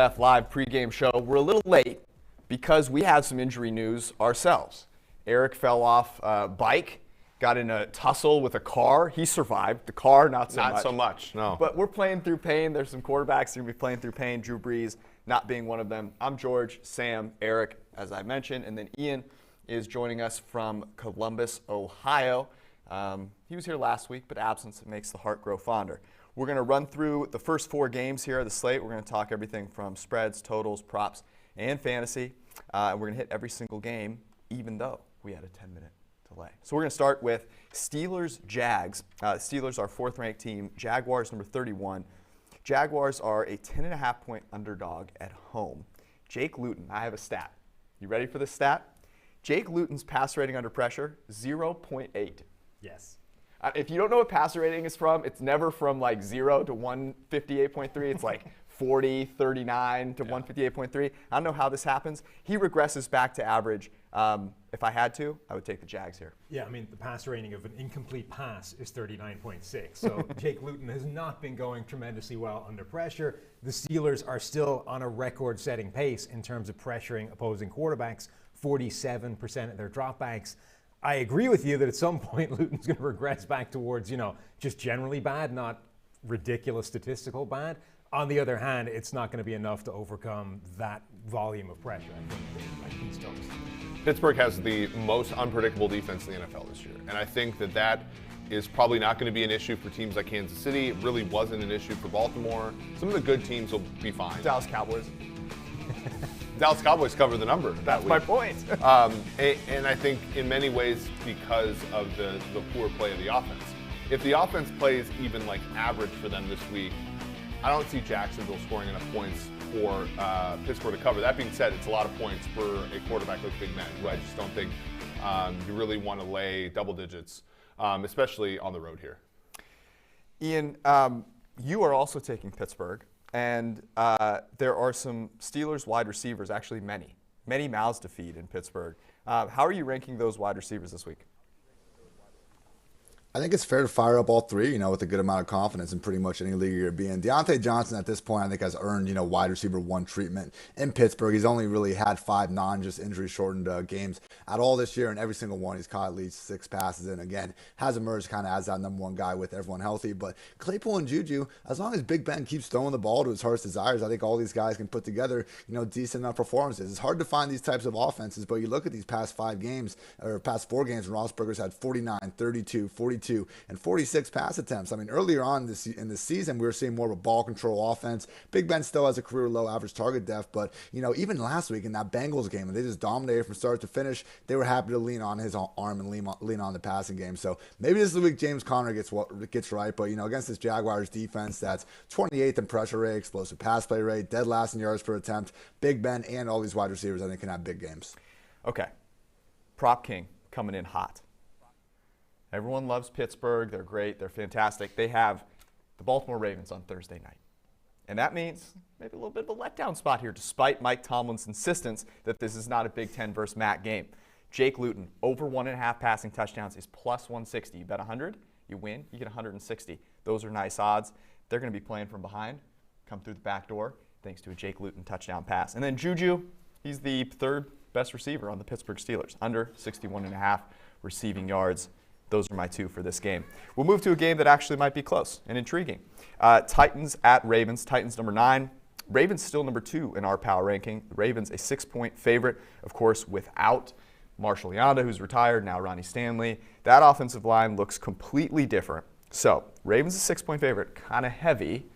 PFF live pregame show. We're a little late because we had some injury news ourselves. Eric fell off a bike, got in a tussle with a car. He survived. The car, not so much. Not so much, no. But we're playing through pain. There's some quarterbacks who are going to be playing through pain. Drew Brees not being one of them. I'm George, Sam, Eric, as I mentioned, and then Ian is joining us from Columbus, Ohio. He was here last week, but absence makes the heart grow fonder. We're going to run through the first 4 games here of the slate. We're going to talk everything from spreads, totals, props, and fantasy. We're going to hit every single game, even though we had a 10-minute delay. So we're going to start with Steelers-Jags. Steelers are 4th-ranked team. Jaguars, number 31. Jaguars are a 10.5-point underdog at home. Jake Luton, I have a stat. You ready for this stat? Jake Luton's pass rating under pressure, 0.8. Yes. If you don't know what passer rating is from, it's never from like 0 to 158.3. It's like 40, 39 to 158.3. I don't know how this happens. He regresses back to average. If I had to, I would take the Jags here. Yeah, I mean, the passer rating of an incomplete pass is 39.6. So Jake Luton has not been going tremendously well under pressure. The Steelers are still on a record-setting pace in terms of pressuring opposing quarterbacks, 47% of their dropbacks. I agree with you that at some point Luton's going to regress back towards, just generally bad, not ridiculous statistical bad. On the other hand, it's not going to be enough to overcome that volume of pressure. I think like he's toast. Pittsburgh has the most unpredictable defense in the NFL this year, and I think that is probably not going to be an issue for teams like Kansas City. It really wasn't an issue for Baltimore. Some of the good teams will be fine. Dallas Cowboys. Dallas Cowboys covered the number. That's my point. And I think in many ways because of the poor play of the offense. If the offense plays even like average for them this week, I don't see Jacksonville scoring enough points for Pittsburgh to cover. That being said, it's a lot of points for a quarterback like Big Ben, who I just don't think you really want to lay double digits, especially on the road here. Ian, you are also taking Pittsburgh. And there are some Steelers wide receivers, actually many mouths to feed in Pittsburgh. How are you ranking those wide receivers this week? I think it's fair to fire up all 3, with a good amount of confidence in pretty much any league you're being. Deontay Johnson at this point, I think, has earned, wide receiver 1 treatment in Pittsburgh. He's only really had 5 just injury-shortened games at all this year, and every single one he's caught at least 6 passes, and again, has emerged kind of as that number 1 guy with everyone healthy. But Claypool and Juju, as long as Big Ben keeps throwing the ball to his heart's desires, I think all these guys can put together, decent enough performances. It's hard to find these types of offenses, but you look at these past 5 games, or past 4 games, and Roethlisberger's had 49, 32, 42, and 46 pass attempts. I mean, earlier on in this season, we were seeing more of a ball control offense. Big Ben still has a career low average target depth, but, even last week in that Bengals game, and they just dominated from start to finish, they were happy to lean on his arm and lean on the passing game. So maybe this is the week James Conner gets right, but, against this Jaguars defense that's 28th in pressure rate, explosive pass play rate, dead last in yards per attempt, Big Ben and all these wide receivers, I think, can have big games. Okay. Prop King coming in hot. Everyone loves Pittsburgh. They're great. They're fantastic. They have the Baltimore Ravens on Thursday night. And that means maybe a little bit of a letdown spot here, despite Mike Tomlin's insistence that this is not a Big Ten versus MAC game. Jake Luton, over 1.5 passing touchdowns, is plus 160. You bet 100, you win, you get 160. Those are nice odds. They're going to be playing from behind, come through the back door, thanks to a Jake Luton touchdown pass. And then Juju, he's the 3rd best receiver on the Pittsburgh Steelers, under 61.5 receiving yards. Those are my 2 for this game. We'll move to a game that actually might be close and intriguing. Titans at Ravens. Titans number 9. Ravens still number 2 in our power ranking. The Ravens a 6-point favorite, of course, without Marshall Yanda, who's retired, now Ronnie Stanley. That offensive line looks completely different. So Ravens a 6-point favorite, kind of heavy.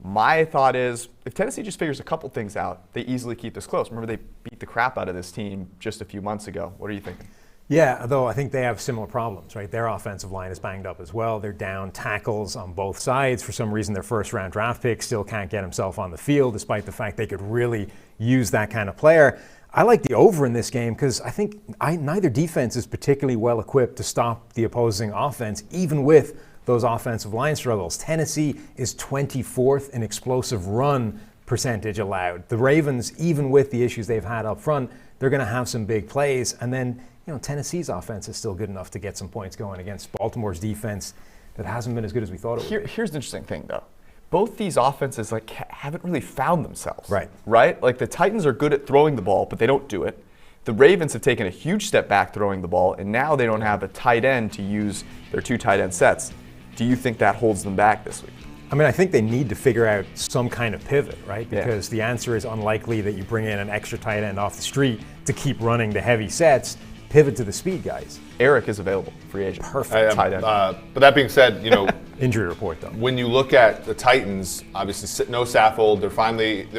My thought is if Tennessee just figures a couple things out, they easily keep this close. Remember, they beat the crap out of this team just a few months ago. What are you thinking? Yeah, though I think they have similar problems, right? Their offensive line is banged up as well. They're down tackles on both sides. For some reason, their first-round draft pick still can't get himself on the field, despite the fact they could really use that kind of player. I like the over in this game because I think neither defense is particularly well equipped to stop the opposing offense, even with those offensive line struggles. Tennessee is 24th in explosive run percentage allowed. The Ravens, even with the issues they've had up front, they're going to have some big plays. And then, Tennessee's offense is still good enough to get some points going against Baltimore's defense that hasn't been as good as we thought it would be. Here's the interesting thing, though. both these offenses like haven't really found themselves. Right. Like the Titans are good at throwing the ball, but they don't do it. The Ravens have taken a huge step back throwing the ball, and now they don't have a tight end to use their 2 tight end sets. Do you think that holds them back this week? I mean, I think they need to figure out some kind of pivot, right? Because the answer is unlikely that you bring in an extra tight end off the street to keep running the heavy sets. Pivot to the speed guys. Eric is available, free agent. Perfect. Tight end. But that being said, Injury report though. when you look at the Titans, obviously no Saffold. They're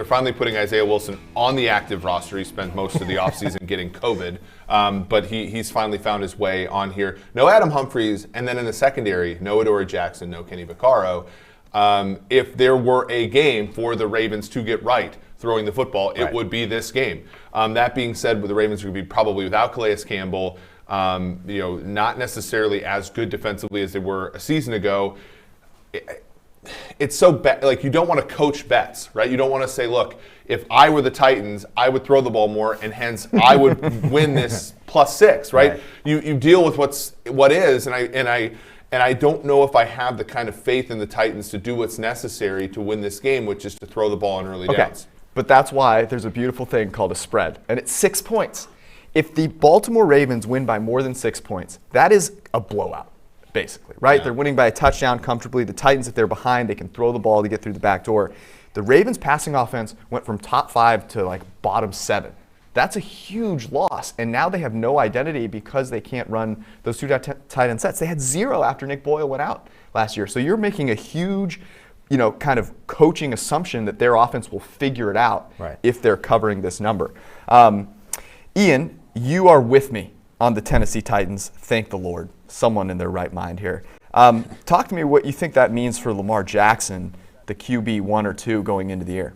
finally putting Isaiah Wilson on the active roster. He spent most of the offseason getting COVID, but he's finally found his way on here. No Adam Humphries, and then in the secondary, no Adoree Jackson, no Kenny Vaccaro. If there were a game for the Ravens to get right throwing the football, it would be this game. That being said, the Ravens are going to be probably without Calais Campbell, not necessarily as good defensively as they were a season ago. It's so like you don't want to coach bets, right? You don't want to say, look, if I were the Titans, I would throw the ball more, and hence I would win this +6, right? You deal with what is, and I don't know if I have the kind of faith in the Titans to do what's necessary to win this game, which is to throw the ball on early downs. But that's why there's a beautiful thing called a spread, and it's 6 points. If the Baltimore Ravens win by more than 6 points, that is a blowout, basically, right? Yeah. They're winning by a touchdown comfortably. The Titans, if they're behind, they can throw the ball to get through the back door. The Ravens' passing offense went from top 5 to like bottom 7. That's a huge loss, and now they have no identity because they can't run those 2 tight end sets. They had 0 after Nick Boyle went out last year. So you're making a huge, kind of coaching assumption that their offense will figure it out if they're covering this number. Ian, you are with me on the Tennessee Titans. Thank the Lord. Someone in their right mind here. Talk to me what you think that means for Lamar Jackson, the QB 1 or 2 going into the year.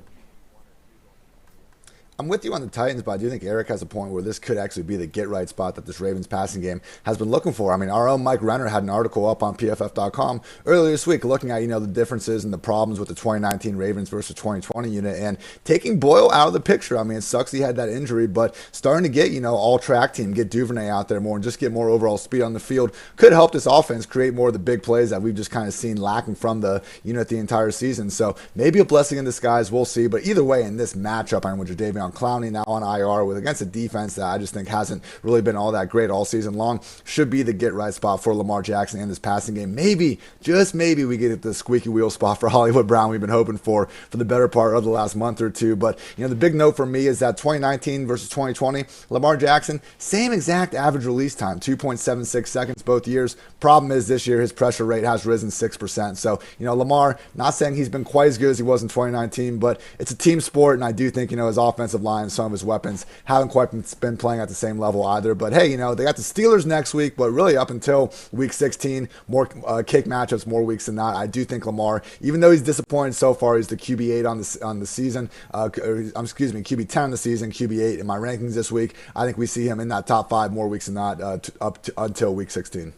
I'm with you on the Titans, but I do think Eric has a point where this could actually be the get-right spot that this Ravens passing game has been looking for. I mean, our own Mike Renner had an article up on PFF.com earlier this week looking at, the differences and the problems with the 2019 Ravens versus 2020 unit and taking Boyle out of the picture. I mean, it sucks he had that injury, but starting to get, all track team, get Duvernay out there more and just get more overall speed on the field could help this offense create more of the big plays that we've just kind of seen lacking from the unit the entire season. So maybe a blessing in disguise, we'll see. But either way, in this matchup, I'm with Jadeveon Clowney now on IR with against a defense that I just think hasn't really been all that great all season long, should be the get-right spot for Lamar Jackson in this passing game. Maybe, just maybe, we get the squeaky wheel spot for Hollywood Brown we've been hoping for the better part of the last month or two. But, the big note for me is that 2019 versus 2020, Lamar Jackson, same exact average release time, 2.76 seconds both years. Problem is this year his pressure rate has risen 6%. So, Lamar, not saying he's been quite as good as he was in 2019, but it's a team sport, and I do think, his offensive line, some of his weapons haven't quite been playing at the same level either. But hey, they got the Steelers next week, but really up until week 16, more kick matchups, more weeks than not. I do think Lamar, even though he's disappointed so far, he's the QB8 on the season. QB10 on the season, QB8 in my rankings this week. I think we see him in that top 5 more weeks than not until week 16.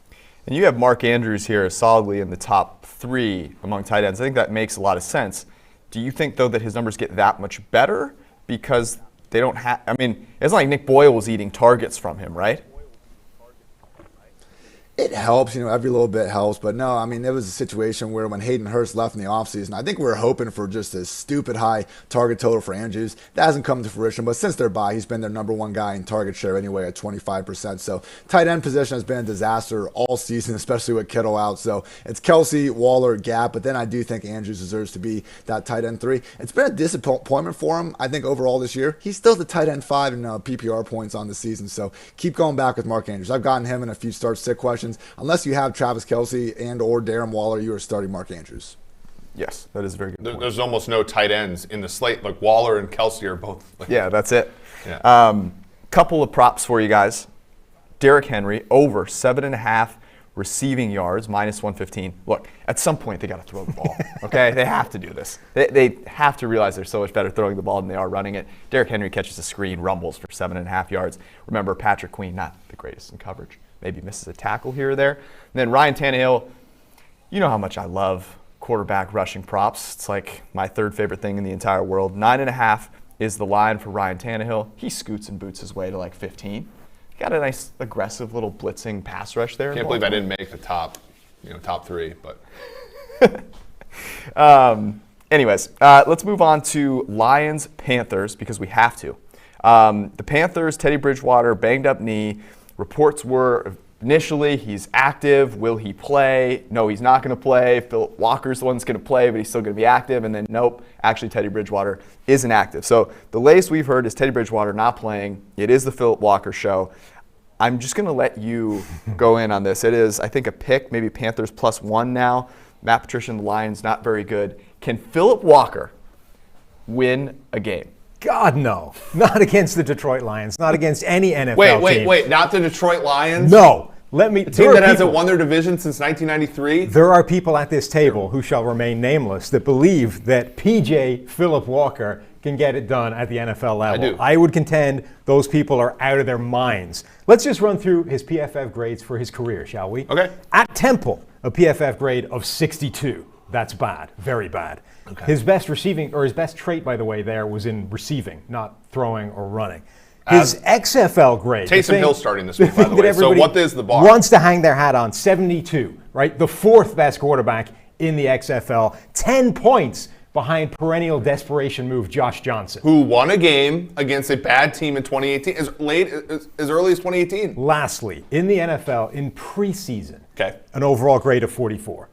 And you have Mark Andrews here solidly in the top 3 among tight ends. I think that makes a lot of sense. Do you think, though, that his numbers get that much better because they don't have – I mean, it's not like Nick Boyle was eating targets from him, right? It helps, every little bit helps. But no, I mean, there was a situation where when Hayden Hurst left in the offseason, I think we were hoping for just a stupid high target total for Andrews. That hasn't come to fruition. But since they're by, he's been their number 1 guy in target share anyway at 25%. So tight end position has been a disaster all season, especially with Kittle out. So it's Kelsey, Waller, Gap. But then I do think Andrews deserves to be that tight end 3. It's been a disappointment for him, I think, overall this year. He's still the tight end 5 in PPR points on the season. So keep going back with Mark Andrews. I've gotten him in a few start-sit questions. Unless you have Travis Kelce and or Darren Waller, you are starting Mark Andrews. Yes, that is a very good point. There's almost no tight ends in the slate. Like Waller and Kelce are both. Yeah, that's it. Yeah. Couple of props for you guys. Derrick Henry, over 7.5 receiving yards, minus 115. Look, at some point they got to throw the ball, okay? They have to do this. They have to realize they're so much better throwing the ball than they are running it. Derrick Henry catches a screen, rumbles for 7.5 yards. Remember, Patrick Queen, not the greatest in coverage. Maybe misses a tackle here or there. And then Ryan Tannehill, you know how much I love quarterback rushing props. It's like my 3rd favorite thing in the entire world. 9.5 is the line for Ryan Tannehill. He scoots and boots his way to like 15. Got a nice aggressive little blitzing pass rush there. Can't believe I didn't make the top 3, but. Anyways, let's move on to Lions-Panthers because we have to. The Panthers, Teddy Bridgewater, banged up knee. Reports were initially he's active. Will he play? No, he's not going to play. Philip Walker's the one that's going to play, but he's still going to be active. And then nope, actually Teddy Bridgewater isn't active. So the latest we've heard is Teddy Bridgewater not playing. It is the Philip Walker show. I'm just going to let you go in on this. It is, I think, a pick, maybe Panthers +1 now. Matt Patricia and the Lions, not very good. Can Philip Walker win a game? God, no. Not against the Detroit Lions. Not against any NFL team. Wait. Not the Detroit Lions? No. The team that hasn't won their division since 1993? There are people at this table who shall remain nameless that believe that PJ Philip Walker can get it done at the NFL level. I do. I would contend those people are out of their minds. Let's just run through his PFF grades for his career, shall we? Okay. At Temple, a PFF grade of 62. That's bad. Very bad. Okay. His best receiving, or his best trait, by the way, there was in receiving, not throwing or running. His XFL grade. Taysom Hill starting this week, by the way. So what is the bar? Wants to hang their hat on, 72, right? The fourth best quarterback in the XFL. 10 points behind perennial desperation move Josh Johnson. Who won a game against a bad team in 2018, as early as 2018. Lastly, in the NFL, in preseason, Okay. an overall grade of 44.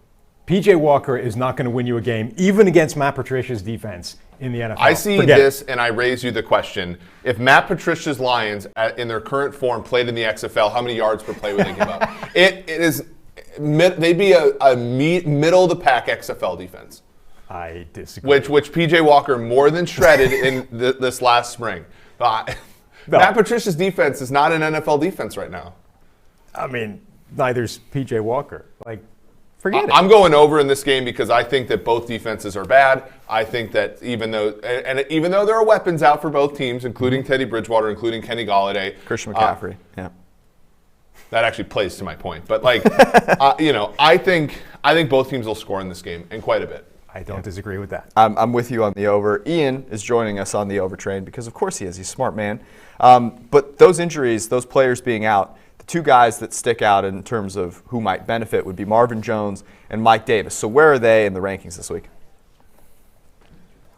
PJ Walker is not going to win you a game, even against Matt Patricia's defense in the NFL. I see this, and I raise you the question. If Matt Patricia's Lions, in their current form, played in the XFL, how many yards per play would they give up? They'd be a middle-of-the-pack XFL defense. I disagree. Which PJ Walker more than shredded in this last spring. No. Matt Patricia's defense is not an NFL defense right now. I mean, neither's PJ Walker. Forget it. I'm going over in this game because I think that both defenses are bad. I think that even though there are weapons out for both teams, including Teddy Bridgewater, including Kenny Golladay, Christian McCaffrey, yeah, that actually plays to my point. But I think both teams will score in this game, and quite a bit. I don't disagree with that. I'm with you on the over. Ian is joining us on the over train because, of course, he is. He's a smart man. But those injuries, those players being out, the two guys that stick out in terms of who might benefit would be Marvin Jones and Mike Davis. So where are they in the rankings this week?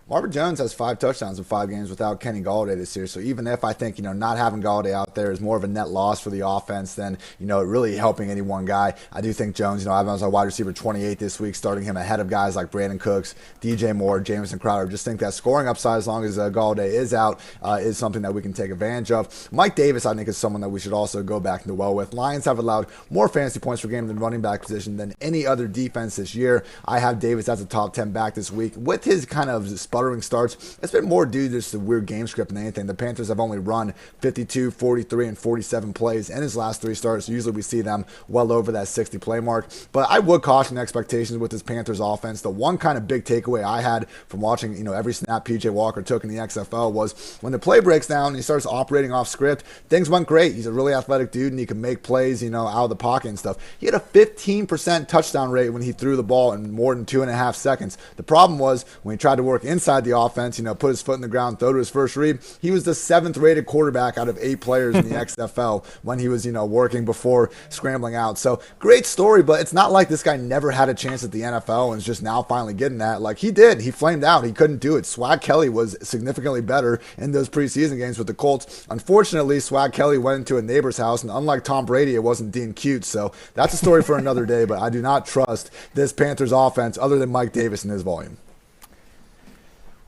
Marvin Jones has 5 touchdowns in 5 games without Kenny Golladay this year. So even if I think, not having Golladay out there is more of a net loss for the offense than, really helping any one guy, I do think Jones, I was on wide receiver 28 this week, starting him ahead of guys like Brandon Cooks, DJ Moore, Jamison Crowder. Just think that scoring upside, as long as Golladay is out, is something that we can take advantage of. Mike Davis, I think, is someone that we should also go back into well with. Lions have allowed more fantasy points per game than running back position than any other defense this year. I have Davis as a top 10 back this week. With his kind of sputtering starts, it's been more due to just the weird game script than anything. The Panthers have only run 52, 43, and 47 plays in his last 3 starts. Usually we see them well over that 60 play mark. But I would caution expectations with this Panthers offense. The one kind of big takeaway I had from watching, every snap PJ Walker took in the XFL was when the play breaks down and he starts operating off script, things went great. He's a really athletic dude and he can make plays, out of the pocket and stuff. He had a 15% touchdown rate when he threw the ball in more than 2.5 seconds. The problem was when he tried to work inside the offense, put his foot in the ground, throw to his first read, he was the 7th rated quarterback out of 8 players in the XFL when he was, working before scrambling out. So great story, but it's not like this guy never had a chance at the NFL and is just now finally getting that. Like he did. He flamed out. He couldn't do it. Swag Kelly was significantly better in those preseason games with the Colts. Unfortunately, Swag Kelly went into a neighbor's house, and unlike Tom Brady, it wasn't Dean Cute. So that's a story for another day, but I do not trust this Panthers offense other than Mike Davis and his volume.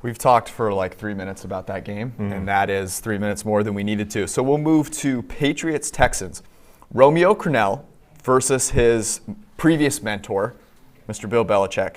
We've talked for like 3 minutes about that game, and that is 3 minutes more than we needed to. So we'll move to Patriots-Texans. Romeo Crennel versus his previous mentor, Mr. Bill Belichick.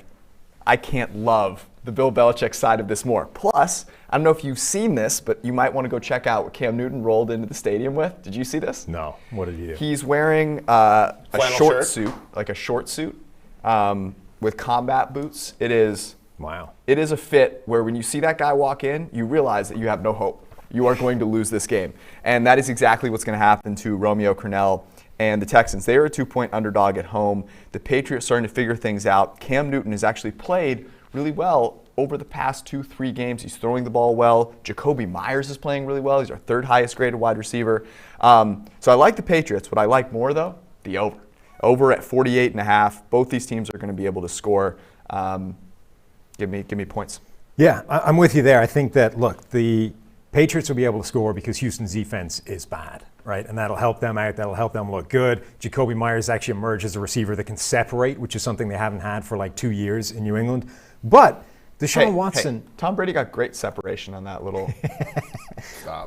I can't love the Bill Belichick side of this more. Plus, I don't know if you've seen this, but you might want to go check out what Cam Newton rolled into the stadium with. Did you see this? No. What did he do? He's wearing a short shirt? suit, like a short suit, with combat boots. It is... Wow. It is a fit where when you see that guy walk in, you realize that you have no hope. You are going to lose this game. And that is exactly what's going to happen to Romeo Crennel and the Texans. They are a 2-point underdog at home. The Patriots starting to figure things out. Cam Newton has actually played really well over the past 2-3 games. He's throwing the ball well. Jacoby Myers is playing really well. He's our 3rd highest graded wide receiver. So I like the Patriots. What I like more, though, the over. Over at 48.5. Both these teams are going to be able to score. Give me points. Yeah, I'm with you there. I think that, look, the Patriots will be able to score because Houston's defense is bad, right? And that'll help them out. That'll help them look good. Jacoby Myers actually emerged as a receiver that can separate, which is something they haven't had for like 2 years in New England. But Deshaun Watson. Tom Brady got great separation on that little.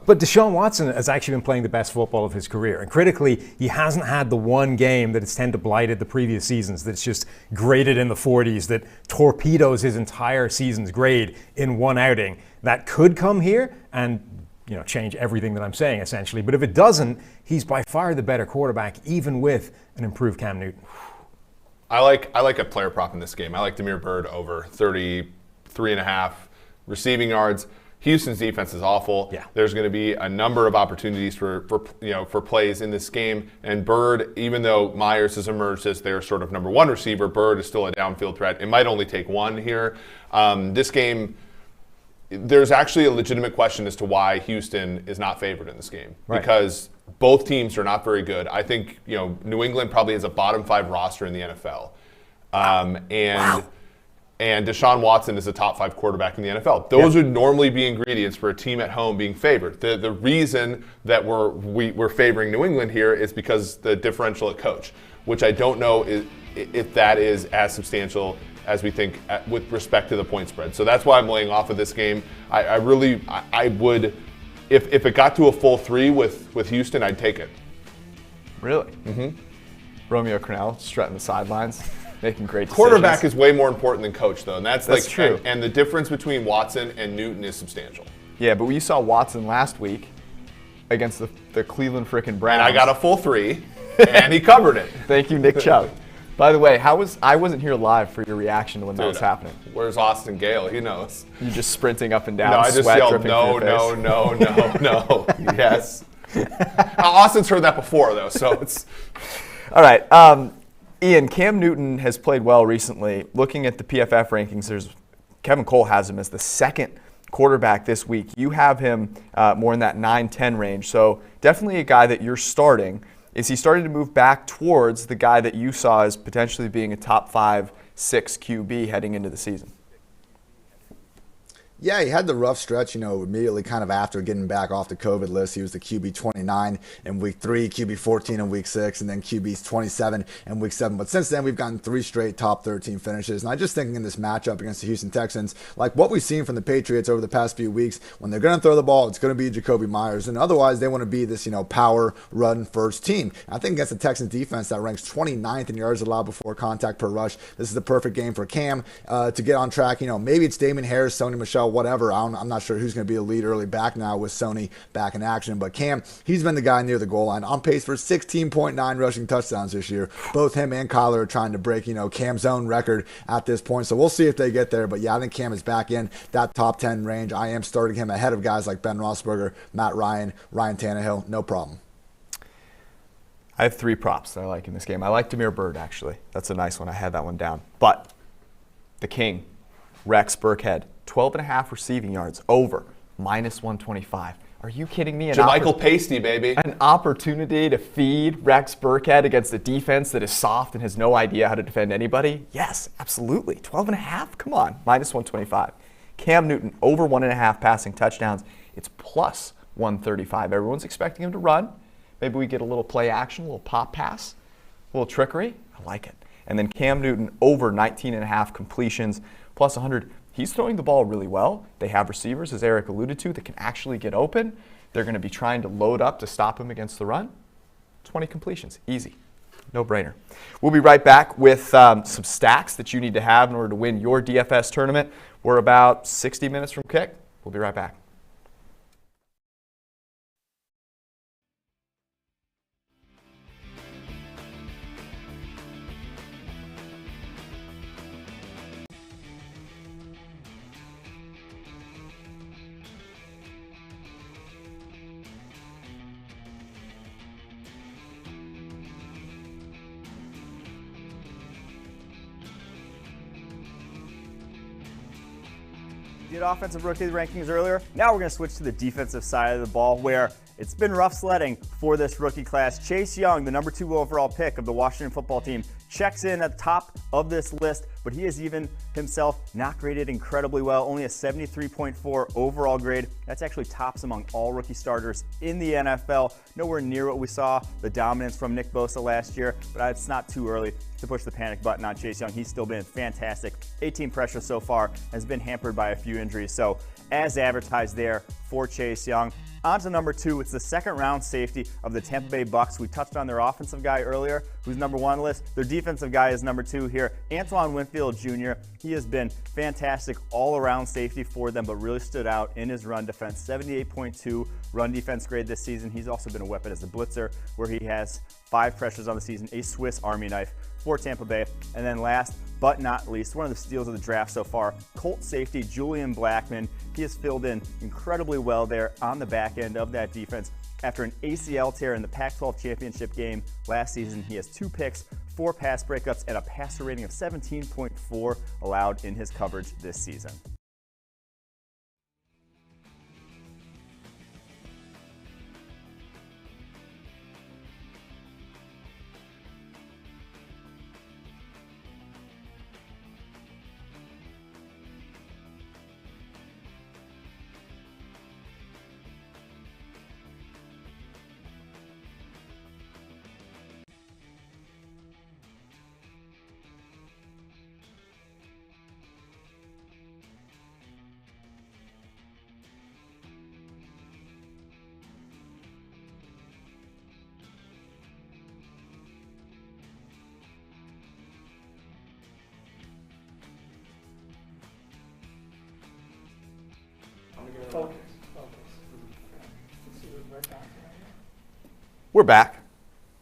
But Deshaun Watson has actually been playing the best football of his career. And critically, he hasn't had the one game that has tended to blighted the previous seasons, that's just graded in the 40s, that torpedoes his entire season's grade in one outing. That could come here and change everything that I'm saying, essentially. But if it doesn't, he's by far the better quarterback, even with an improved Cam Newton. I like a player prop in this game. I like Damiere Byrd over 33.5 receiving yards. Houston's defense is awful. Yeah. There's going to be a number of opportunities for plays in this game. And Byrd, even though Myers has emerged as their sort of number one receiver, Byrd is still a downfield threat. It might only take one here. This game, there's actually a legitimate question as to why Houston is not favored in this game. Right. Because both teams are not very good. I think New England probably has a bottom 5 roster in the NFL. And Deshaun Watson is a top 5 quarterback in the NFL. Those would normally be ingredients for a team at home being favored. The reason that we're favoring New England here is because the differential at coach, which I don't know if that is as substantial as we think with respect to the point spread. So that's why I'm laying off of this game. I would, if it got to a full 3 with Houston, I'd take it. Really? Mm-hmm. Romeo Crennel strutting the sidelines. Making great decisions. Quarterback is way more important than coach, though, and that's true. And the difference between Watson and Newton is substantial. Yeah, but we saw Watson last week against the Cleveland frickin' Browns. And I got a full 3, and he covered it. Thank you, Nick Chubb. By the way, I wasn't here live for your reaction to when that was happening. Where's Austin Gale? He knows. You just sprinting up and down. No, I just yelled, no. Yes. Austin's heard that before, though, so it's. All right. Ian, Cam Newton has played well recently. Looking at the PFF rankings, Kevin Cole has him as the second quarterback this week. You have him more in that 9-10 range. So definitely a guy that you're starting. Is he starting to move back towards the guy that you saw as potentially being a top 5-6 QB heading into the season? Yeah, he had the rough stretch, immediately kind of after getting back off the COVID list. He was the QB 29 in week 3, QB 14 in week 6, and then QB 27 in week 7. But since then, we've gotten 3 straight top 13 finishes. And I just think in this matchup against the Houston Texans, like what we've seen from the Patriots over the past few weeks, when they're going to throw the ball, it's going to be Jacoby Myers. And otherwise, they want to be this, power run first team. And I think against the Texans defense that ranks 29th in yards allowed before contact per rush, this is the perfect game for Cam to get on track. Maybe it's Damien Harris, Sony Michel, whatever. I'm not sure who's going to be a lead early back now with Sony back in action. But Cam, he's been the guy near the goal line, on pace for 16.9 rushing touchdowns this year. Both him and Kyler are trying to break, Cam's own record at this point. So we'll see if they get there. But yeah, I think Cam is back in that top 10 range. I am starting him ahead of guys like Ben Roethlisberger, Matt Ryan, Ryan Tannehill. No problem. I have 3 props that I like in this game. I like Damiere Byrd, actually. That's a nice one. I had that one down. But the king, Rex Burkhead. 12.5 receiving yards, over, -125. Are you kidding me? Jermichael Pasty, baby. An opportunity to feed Rex Burkhead against a defense that is soft and has no idea how to defend anybody? Yes, absolutely. 12.5? Come on, -125. Cam Newton, over 1.5 passing touchdowns. It's +135. Everyone's expecting him to run. Maybe we get a little play action, a little pop pass, a little trickery. I like it. And then Cam Newton, over 19.5 completions, +100. He's throwing the ball really well. They have receivers, as Eric alluded to, that can actually get open. They're going to be trying to load up to stop him against the run. 20 completions, easy, no-brainer. We'll be right back with some stacks that you need to have in order to win your DFS tournament. We're about 60 minutes from kick. We'll be right back. Did offensive rookie rankings earlier. Now we're going to switch to the defensive side of the ball, where it's been rough sledding for this rookie class. Chase Young, the number 2 overall pick of the Washington football team, checks in at the top of this list but he is even himself not graded incredibly well, only a 73.4 overall grade. That's actually tops among all rookie starters in the NFL. Nowhere near what we saw, the dominance from Nick Bosa last year, but it's not too early to push the panic button on Chase Young. He's still been fantastic. 18 pressures so far, has been hampered by a few injuries. So as advertised there for Chase Young. On to number 2, it's the second-round safety of the Tampa Bay Bucks. We touched on their offensive guy earlier, who's number 1 on the list. Their defensive guy is number 2 here, Antoine Winfield Jr. He has been fantastic all-around safety for them, but really stood out in his run defense. 78.2 run defense grade this season. He's also been a weapon as a blitzer, where he has 5 pressures on the season, a Swiss Army knife for Tampa Bay. And then last but not least, one of the steals of the draft so far, Colt safety Julian Blackmon. He has filled in incredibly well there on the back end of that defense. After an ACL tear in the Pac-12 championship game last season, he has 2 picks, 4 pass breakups, and a passer rating of 17.4 allowed in his coverage this season. Focus. We're back.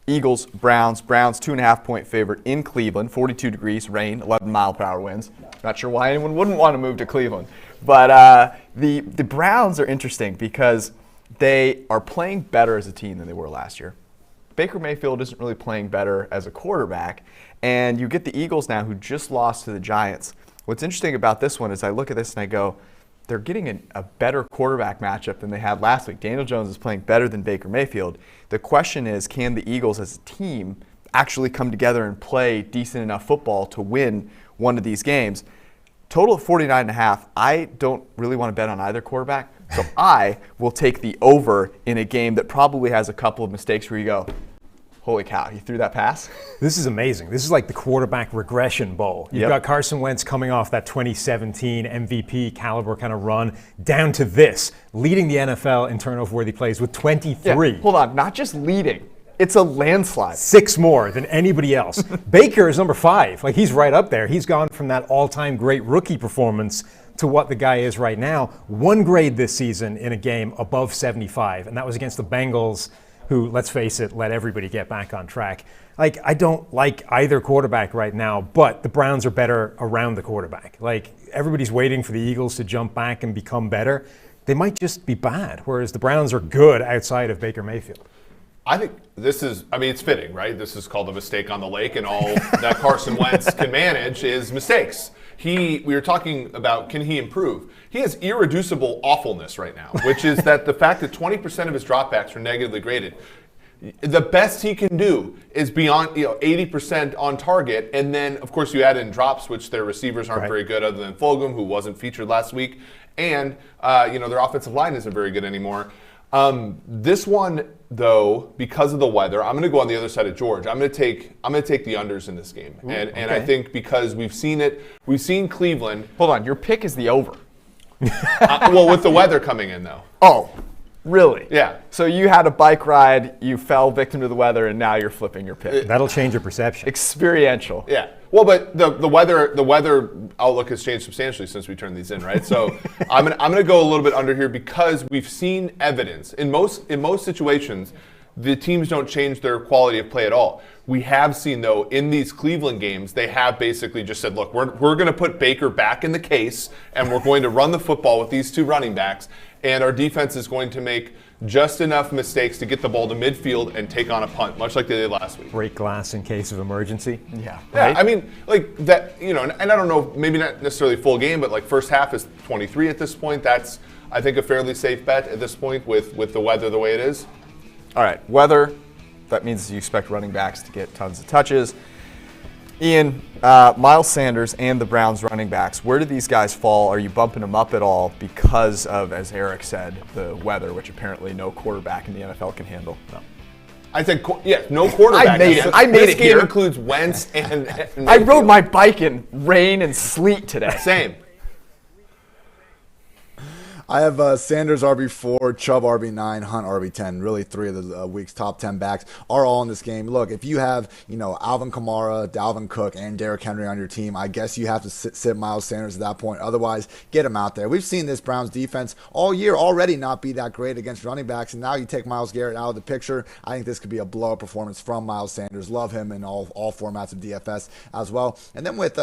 Eagles, Browns. Browns 2.5-point favorite in Cleveland. 42 degrees, rain, 11-mile-per-hour winds. Not sure why anyone wouldn't want to move to Cleveland. But the Browns are interesting because they are playing better as a team than they were last year. Baker Mayfield isn't really playing better as a quarterback. And you get the Eagles now who just lost to the Giants. What's interesting about this one is I look at this and I go, they're getting a better quarterback matchup than they had last week. Daniel Jones is playing better than Baker Mayfield. The question is, can the Eagles as a team actually come together and play decent enough football to win one of these games? Total of 49.5. I don't really want to bet on either quarterback, so I will take the over in a game that probably has a couple of mistakes where you go, holy cow, he threw that pass? This is amazing. This is like the quarterback regression bowl. You've got Carson Wentz coming off that 2017 MVP caliber kind of run down to this, leading the NFL in turnover-worthy plays with 23. Yeah, hold on, not just leading. It's a landslide. 6 more than anybody else. Baker is number 5. Like, he's right up there. He's gone from that all-time great rookie performance to what the guy is right now. 1 grade this season in a game above 75, and that was against the Bengals, who, let's face it, let everybody get back on track. Like, I don't like either quarterback right now, but the Browns are better around the quarterback. Like, everybody's waiting for the Eagles to jump back and become better. They might just be bad, whereas the Browns are good outside of Baker Mayfield. I think this is, it's fitting, right? This is called a mistake on the lake, and all that Carson Wentz can manage is mistakes. We were talking about, can he improve? He has irreducible awfulness right now, which is that the fact that 20% of his dropbacks are negatively graded. The best he can do is beyond 80% on target, and then of course you add in drops, which their receivers aren't very good, other than Fulgham, who wasn't featured last week, and their offensive line isn't very good anymore. This one, though, because of the weather, I'm going to go on the other side of George. I'm going to take the unders in this game, and I think because we've seen Cleveland. Hold on, your pick is the over. Well, with the weather coming in, though. Oh, really? Yeah. So you had a bike ride, you fell victim to the weather, and now you're flipping your pick. That'll change your perception. Experiential. Yeah. Well, but the weather outlook has changed substantially since we turned these in, right? So I'm gonna go a little bit under here because we've seen evidence in most situations. The teams don't change their quality of play at all. We have seen, though, in these Cleveland games, they have basically just said, look, we're going to put Baker back in the case, and we're going to run the football with these 2 running backs, and our defense is going to make just enough mistakes to get the ball to midfield and take on a punt, much like they did last week. Break glass in case of emergency. Yeah. Right? Yeah, like that, and I don't know, maybe not necessarily full game, but like first half is 23 at this point. That's, I think, a fairly safe bet at this point with the weather the way it is. All right, weather, that means you expect running backs to get tons of touches. Ian, Miles Sanders and the Browns running backs, where do these guys fall? Are you bumping them up at all because of, as Eric said, the weather, which apparently no quarterback in the NFL can handle? No. I said, yes, no quarterback. I made it. I made this it game here. includes Wentz and I rode my bike in rain and sleet today. Same. I have Sanders RB4, Chubb RB9, Hunt RB10. Really, 3 of the week's top 10 backs are all in this game. Look, if you have, Alvin Kamara, Dalvin Cook, and Derrick Henry on your team, I guess you have to sit Miles Sanders at that point. Otherwise, get him out there. We've seen this Browns defense all year already not be that great against running backs, and now you take Myles Garrett out of the picture. I think this could be a blowout performance from Miles Sanders. Love him in all formats of DFS as well. And then with,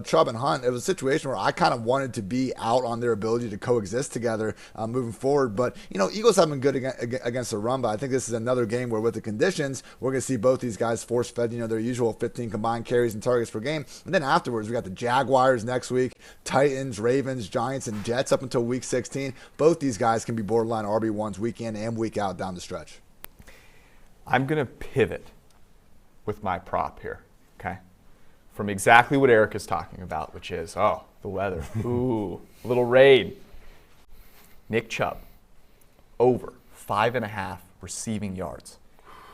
Chubb and Hunt, it was a situation where I kind of wanted to be out on their ability to coexist together moving forward. But, Eagles have been good against the run, but I think this is another game where with the conditions, we're going to see both these guys force-fed, their usual 15 combined carries and targets per game. And then afterwards, we got the Jaguars next week, Titans, Ravens, Giants, and Jets up until week 16. Both these guys can be borderline RB1s week in and week out down the stretch. I'm going to pivot with my prop here, okay? From exactly what Eric is talking about, which is, the weather. Ooh, a little rain. Nick Chubb, over 5.5 receiving yards.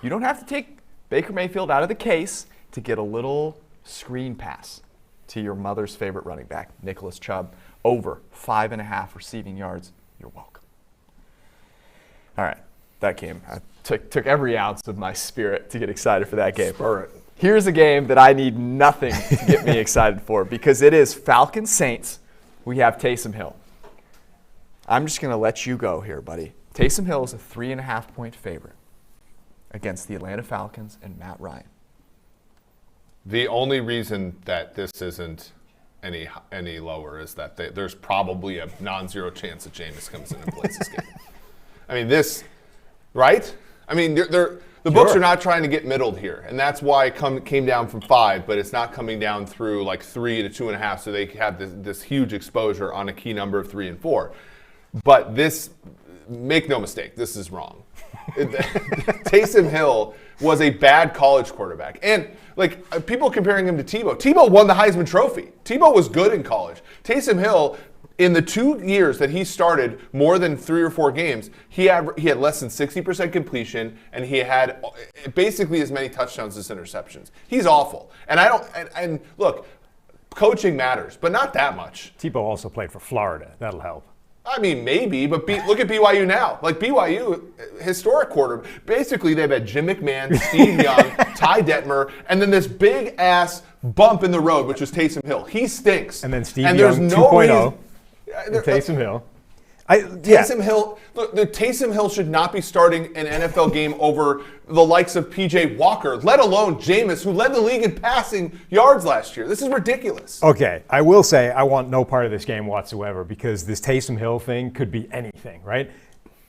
You don't have to take Baker Mayfield out of the case to get a little screen pass to your mother's favorite running back, Nicholas Chubb, over 5.5 receiving yards. You're welcome. All right, that game. I took every ounce of my spirit to get excited for that game. Spur it. Here's a game that I need nothing to get me excited for because it is Falcons Saints. We have Taysom Hill. I'm just going to let you go here, buddy. Taysom Hill is a 3.5-point favorite against the Atlanta Falcons and Matt Ryan. The only reason that this isn't any lower is that there's probably a non-zero chance that Jameis comes in and plays this game. I mean, right? I mean, the books are not trying to get middled here, and that's why it came down from 5, but it's not coming down through like 3 to 2.5, so they have this huge exposure on a key number of 3 and 4. But this, make no mistake, this is wrong. Taysom Hill was a bad college quarterback. And people comparing him to Tebow. Tebow won the Heisman Trophy. Tebow was good in college. Taysom Hill, in the 2 years that he started more than 3 or 4 games, he had less than 60% completion, and he had basically as many touchdowns as interceptions. He's awful. And look, coaching matters, but not that much. Tebow also played for Florida. That'll help. I mean, maybe, but look at BYU now. Like BYU, historic quarter. Basically, they've had Jim McMahon, Steve Young, Ty Detmer, and then this big-ass bump in the road, which was Taysom Hill. He stinks. And then Steve Young 2.0 and Taysom Hill. Taysom Hill should not be starting an NFL game over the likes of P.J. Walker, let alone Jameis, who led the league in passing yards last year. This is ridiculous. Okay, I will say I want no part of this game whatsoever because this Taysom Hill thing could be anything, right?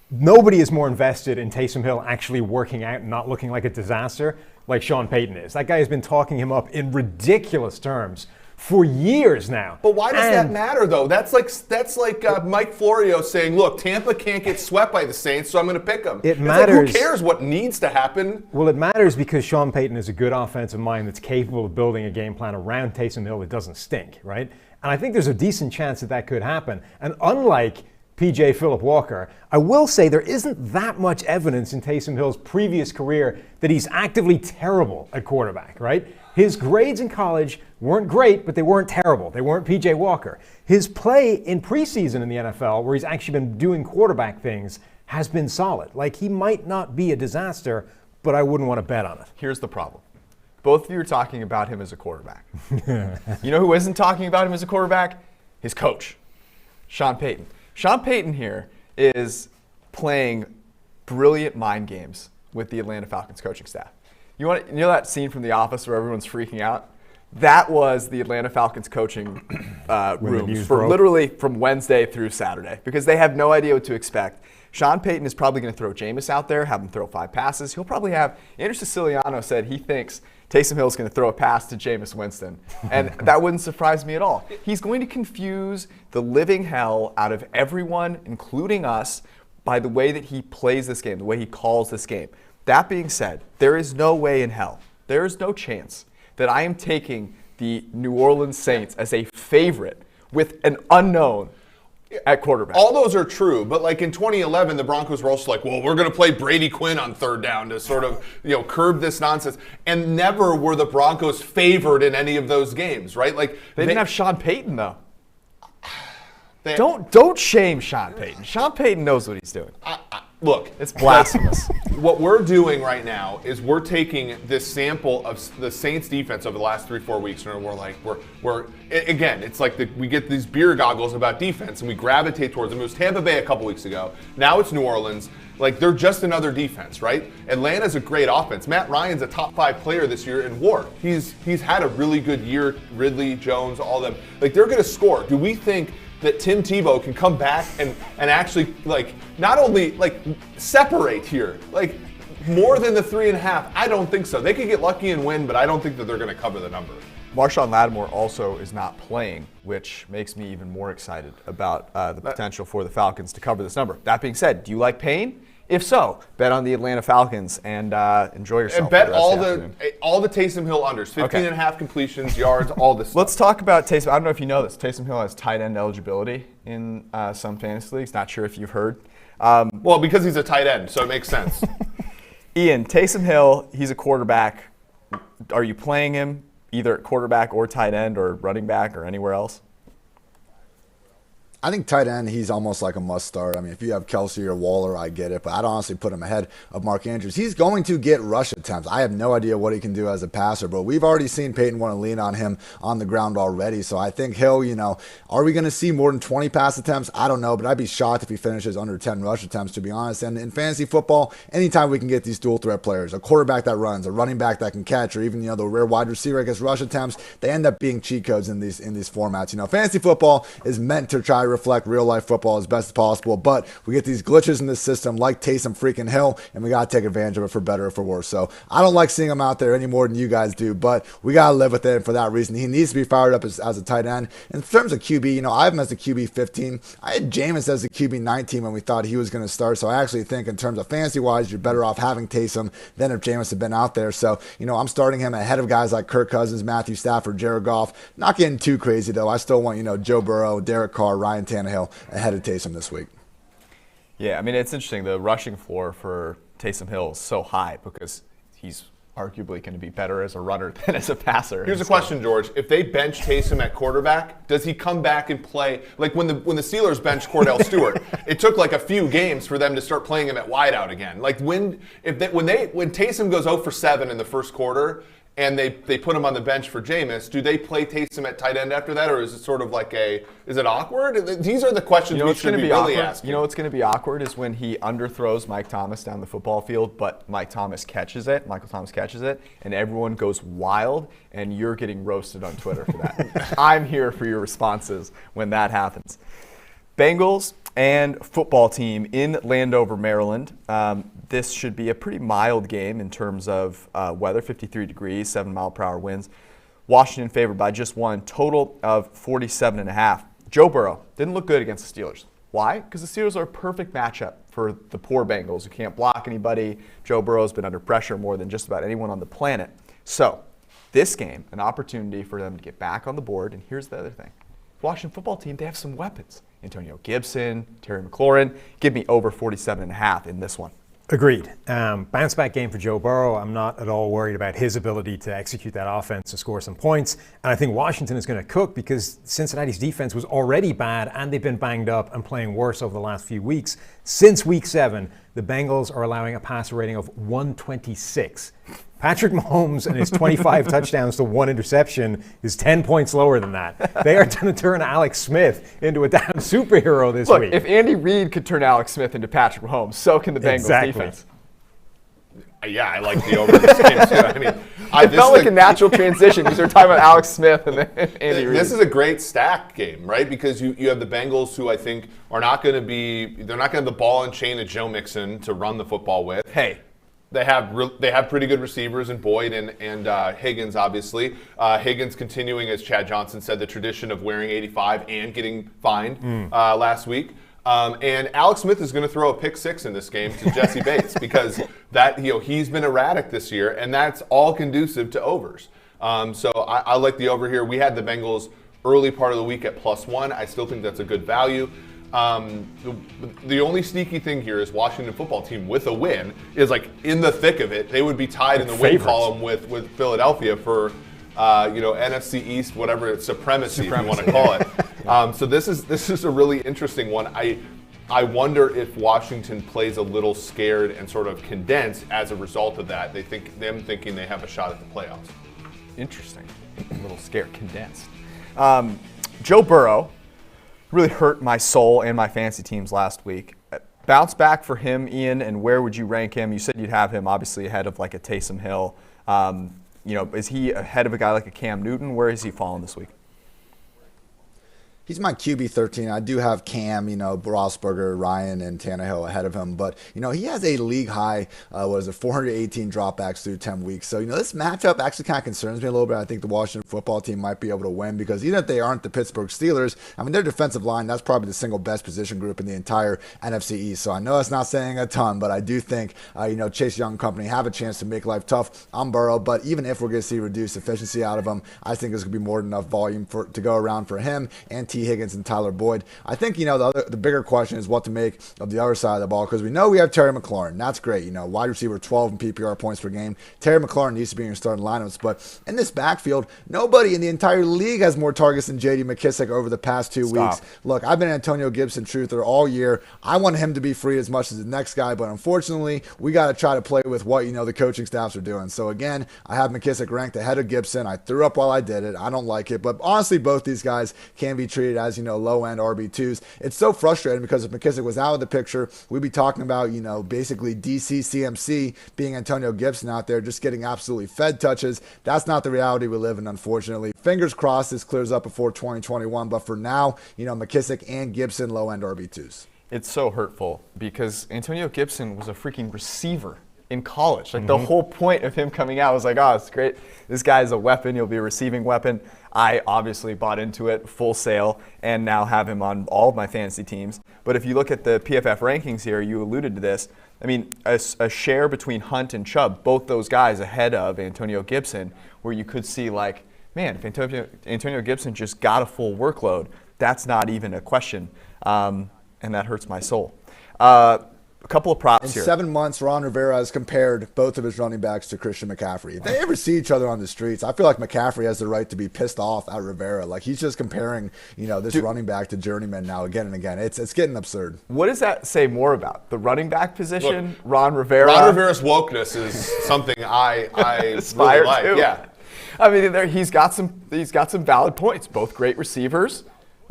Nobody is more invested in Taysom Hill actually working out and not looking like a disaster like Sean Payton is. That guy has been talking him up in ridiculous terms for years now. But why does that matter, though? That's like Mike Florio saying, look, Tampa can't get swept by the Saints, so I'm going to pick them. It matters. Who cares what needs to happen? Well, it matters because Sean Payton is a good offensive mind that's capable of building a game plan around Taysom Hill that doesn't stink, right? And I think there's a decent chance that could happen. And unlike P.J. Phillip Walker, I will say there isn't that much evidence in Taysom Hill's previous career that he's actively terrible at quarterback, right? His grades in college weren't great, but they weren't terrible. They weren't P.J. Walker. His play in preseason in the NFL, where he's actually been doing quarterback things, has been solid. Like, he might not be a disaster, but I wouldn't want to bet on it. Here's the problem. Both of you are talking about him as a quarterback. You know who isn't talking about him as a quarterback? His coach, Sean Payton. Sean Payton here is playing brilliant mind games with the Atlanta Falcons coaching staff. You know that scene from The Office where everyone's freaking out? That was the Atlanta Falcons coaching rooms for literally from Wednesday through Saturday because they have no idea what to expect. Sean Payton is probably going to throw Jameis out there, have him throw 5 passes. He'll probably have – Andrew Siciliano said he thinks Taysom Hill is going to throw a pass to Jameis Winston. And that wouldn't surprise me at all. He's going to confuse the living hell out of everyone, including us, by the way that he plays this game, the way he calls this game. That being said, there is no way in hell, there is no chance that I am taking the New Orleans Saints as a favorite with an unknown at quarterback. All those are true, but like in 2011, the Broncos were also like, well, we're going to play Brady Quinn on third down to sort of, curb this nonsense. And never were the Broncos favored in any of those games, right? Like they didn't have Sean Payton, though. Don't shame Sean Payton. Sean Payton knows what he's doing. Look, it's blasphemous. What we're doing right now is we're taking this sample of the Saints defense over the last 3-4 weeks, and we're again, it's like we get these beer goggles about defense, and we gravitate towards them. It was Tampa Bay a couple weeks ago. Now it's New Orleans. Like, they're just another defense, right? Atlanta's a great offense. Matt Ryan's a top 5 player this year in WAR. He's had a really good year. Ridley, Jones, all of them. Like, they're going to score. Do we think that Tim Tebow can come back and actually, not only, separate here, more than the 3.5? I don't think so. They could get lucky and win, but I don't think that they're going to cover the number. Marshawn Lattimore also is not playing, which makes me even more excited about the potential for the Falcons to cover this number. That being said, do you like pain? If so, bet on the Atlanta Falcons and enjoy yourself. And bet all the Taysom Hill unders, 15.5 completions, yards, all this stuff. Let's talk about Taysom. I don't know if you know this. Taysom Hill has tight end eligibility in some fantasy leagues. Not sure if you've heard. Well, because he's a tight end, so it makes sense. Ian, Taysom Hill, he's a quarterback. Are you playing him either at quarterback or tight end or running back or anywhere else? I think tight end, he's almost like a must start. I mean, if you have Kelsey or Waller, I get it, but I'd honestly put him ahead of Mark Andrews. He's going to get rush attempts. I have no idea what he can do as a passer, but we've already seen Peyton want to lean on him on the ground already. So I think Hill, are we going to see more than 20 pass attempts? I don't know, but I'd be shocked if he finishes under 10 rush attempts, to be honest. And in fantasy football, anytime we can get these dual threat players, a quarterback that runs, a running back that can catch, or even, the rare wide receiver that gets rush attempts, they end up being cheat codes in these formats. Fantasy football is meant to try to reflect real life football as best as possible, but we get these glitches in the system like Taysom freaking Hill, and we got to take advantage of it for better or for worse. So I don't like seeing him out there any more than you guys do, but we got to live with it, and for that reason, he needs to be fired up as a tight end. In terms of QB, I have him as a QB 15. I had Jameis as a QB 19 when we thought he was going to start, so I actually think in terms of fantasy-wise, you're better off having Taysom than if Jameis had been out there. So, I'm starting him ahead of guys like Kirk Cousins, Matthew Stafford, Jared Goff. Not getting too crazy, though. I still want, Joe Burrow, Derek Carr, Ryan Tannehill ahead of Taysom this week. Yeah, I mean, it's interesting. The rushing floor for Taysom Hill is so high because he's arguably going to be better as a runner than as a passer. Here's a question, George. If they bench Taysom at quarterback, does he come back and play? Like when the Steelers benched Cordell Stewart, it took a few games for them to start playing him at wideout again. Like when Taysom goes 0 for 7 in the first quarter, and they put him on the bench for Jameis, do they play Taysom at tight end after that, or is it sort of is it awkward? These are the questions we should be really asking. You know what's going to be awkward is when he underthrows Mike Thomas down the football field, but Michael Thomas catches it, and everyone goes wild, and you're getting roasted on Twitter for that. I'm here for your responses when that happens. Bengals and football team in Landover, Maryland. This should be a pretty mild game in terms of weather, 53 degrees, 7-mile-per-hour winds. Washington favored by just one, total of 47.5. Joe Burrow didn't look good against the Steelers. Why? Because the Steelers are a perfect matchup for the poor Bengals who can't block anybody. Joe Burrow's been under pressure more than just about anyone on the planet. So this game, an opportunity for them to get back on the board. And here's the other thing. Washington football team, they have some weapons. Antonio Gibson, Terry McLaurin. Give me over 47.5 in this one. Agreed. Bounce back game for Joe Burrow. I'm not at all worried about his ability to execute that offense to score some points. And I think Washington is going to cook because Cincinnati's defense was already bad and they've been banged up and playing worse over the last few weeks. Since week 7, the Bengals are allowing a passer rating of 126. Patrick Mahomes and his 25 touchdowns to 1 interception is 10 points lower than that. They are going to turn Alex Smith into a damn superhero this week. Look, if Andy Reid could turn Alex Smith into Patrick Mahomes, so can the Bengals defense. Yeah, I like the over this game too. I mean, it felt like a natural transition because we're talking about Alex Smith and then Andy Reid. This is a great stack game, right? Because you have the Bengals who I think are not going to they're not going to have the ball and chain of Joe Mixon to run the football with. Hey, they have pretty good receivers in Boyd and Higgins, obviously. Higgins continuing, as Chad Johnson said, the tradition of wearing 85 and getting fined last week. And Alex Smith is going to throw a pick 6 in this game to Jesse Bates because he's been erratic this year, and that's all conducive to overs. So I like the over here. We had the Bengals early part of the week at +1. I still think that's a good value. The only sneaky thing here is Washington football team with a win is like in the thick of it. They would be tied in the win column with Philadelphia for NFC East, whatever it's supremacy. If you want to call it. So this is a really interesting one. I wonder if Washington plays a little scared and sort of condensed as a result of that. Thinking they have a shot at the playoffs. Interesting. A little scared, condensed. Joe Burrow really hurt my soul and my fantasy teams last week. Bounce back for him, Ian, and where would you rank him? You said you'd have him obviously ahead of like a Taysom Hill. Is he ahead of a guy like a Cam Newton? Where is he falling this week? He's my QB 13. I do have Cam, Roethlisberger, Ryan, and Tannehill ahead of him. But, he has a league high, 418 dropbacks through 10 weeks. So, this matchup actually kind of concerns me a little bit. I think the Washington football team might be able to win because even if they aren't the Pittsburgh Steelers, their defensive line, that's probably the single best position group in the entire NFC East. So I know that's not saying a ton, but I do think, Chase Young and company have a chance to make life tough on Burrow. But even if we're going to see reduced efficiency out of him, I think there's going to be more than enough volume to go around for him and T. Higgins and Tyler Boyd. I think, the bigger question is what to make of the other side of the ball because we know we have Terry McLaurin. That's great. Wide receiver 12 in PPR points per game. Terry McLaurin needs to be in your starting lineups. But in this backfield, nobody in the entire league has more targets than J.D. McKissic over the past 2 weeks. Look, I've been an Antonio Gibson truther all year. I want him to be free as much as the next guy, but unfortunately, we got to try to play with what, the coaching staffs are doing. So again, I have McKissic ranked ahead of Gibson. I threw up while I did it. I don't like it. But honestly, both these guys can be treated as, low-end RB2s. It's so frustrating because if McKissic was out of the picture, we'd be talking about, basically DC CMC being Antonio Gibson out there just getting absolutely fed touches. That's not the reality we live in, unfortunately. Fingers crossed this clears up before 2021, but for now, McKissic and Gibson low-end RB2s. It's so hurtful because Antonio Gibson was a freaking receiver in college. The whole point of him coming out was like, oh, it's great. This guy is a weapon. He'll be a receiving weapon. I obviously bought into it full sail and now have him on all of my fantasy teams. But if you look at the PFF rankings here, you alluded to this. A share between Hunt and Chubb, both those guys ahead of Antonio Gibson, where you could see if Antonio Gibson just got a full workload, that's not even a question. And that hurts my soul. A couple of props here. In 7 months, Ron Rivera has compared both of his running backs to Christian McCaffrey. If they ever see each other on the streets, I feel like McCaffrey has the right to be pissed off at Rivera. He's just comparing, this running back to journeyman now again and again. It's getting absurd. What does that say more about? The running back position, look, Ron Rivera? Ron Rivera's wokeness is something I really like. To. Yeah. He's got some valid points. Both great receivers.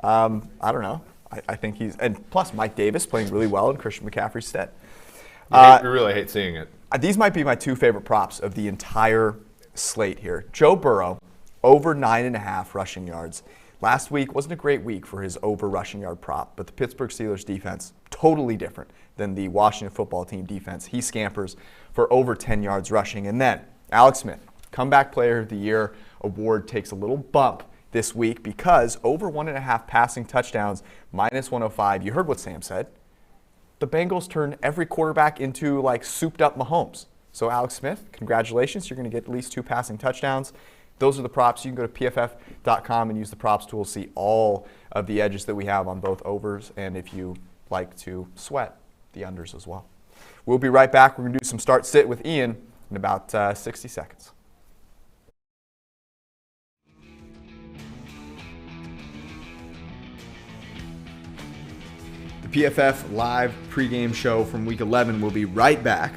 I don't know. I think and plus Mike Davis playing really well in Christian McCaffrey's stead. We really hate seeing it. These might be my two favorite props of the entire slate here. Joe Burrow, over 9.5 rushing yards. Last week wasn't a great week for his over rushing yard prop, but the Pittsburgh Steelers defense, totally different than the Washington football team defense. He scampers for over 10 yards rushing. And then Alex Smith, comeback player of the year award takes a little bump this week because over 1.5 passing touchdowns, -105. You heard what Sam said. The Bengals turn every quarterback into souped up Mahomes. So Alex Smith, congratulations. You're going to get at least 2 passing touchdowns. Those are the props. You can go to PFF.com and use the props tool to see all of the edges that we have on both overs and if you like to sweat, the unders as well. We'll be right back. We're going to do some start sit with Ian in about 60 seconds. PFF live pregame show from Week 11 will be right back.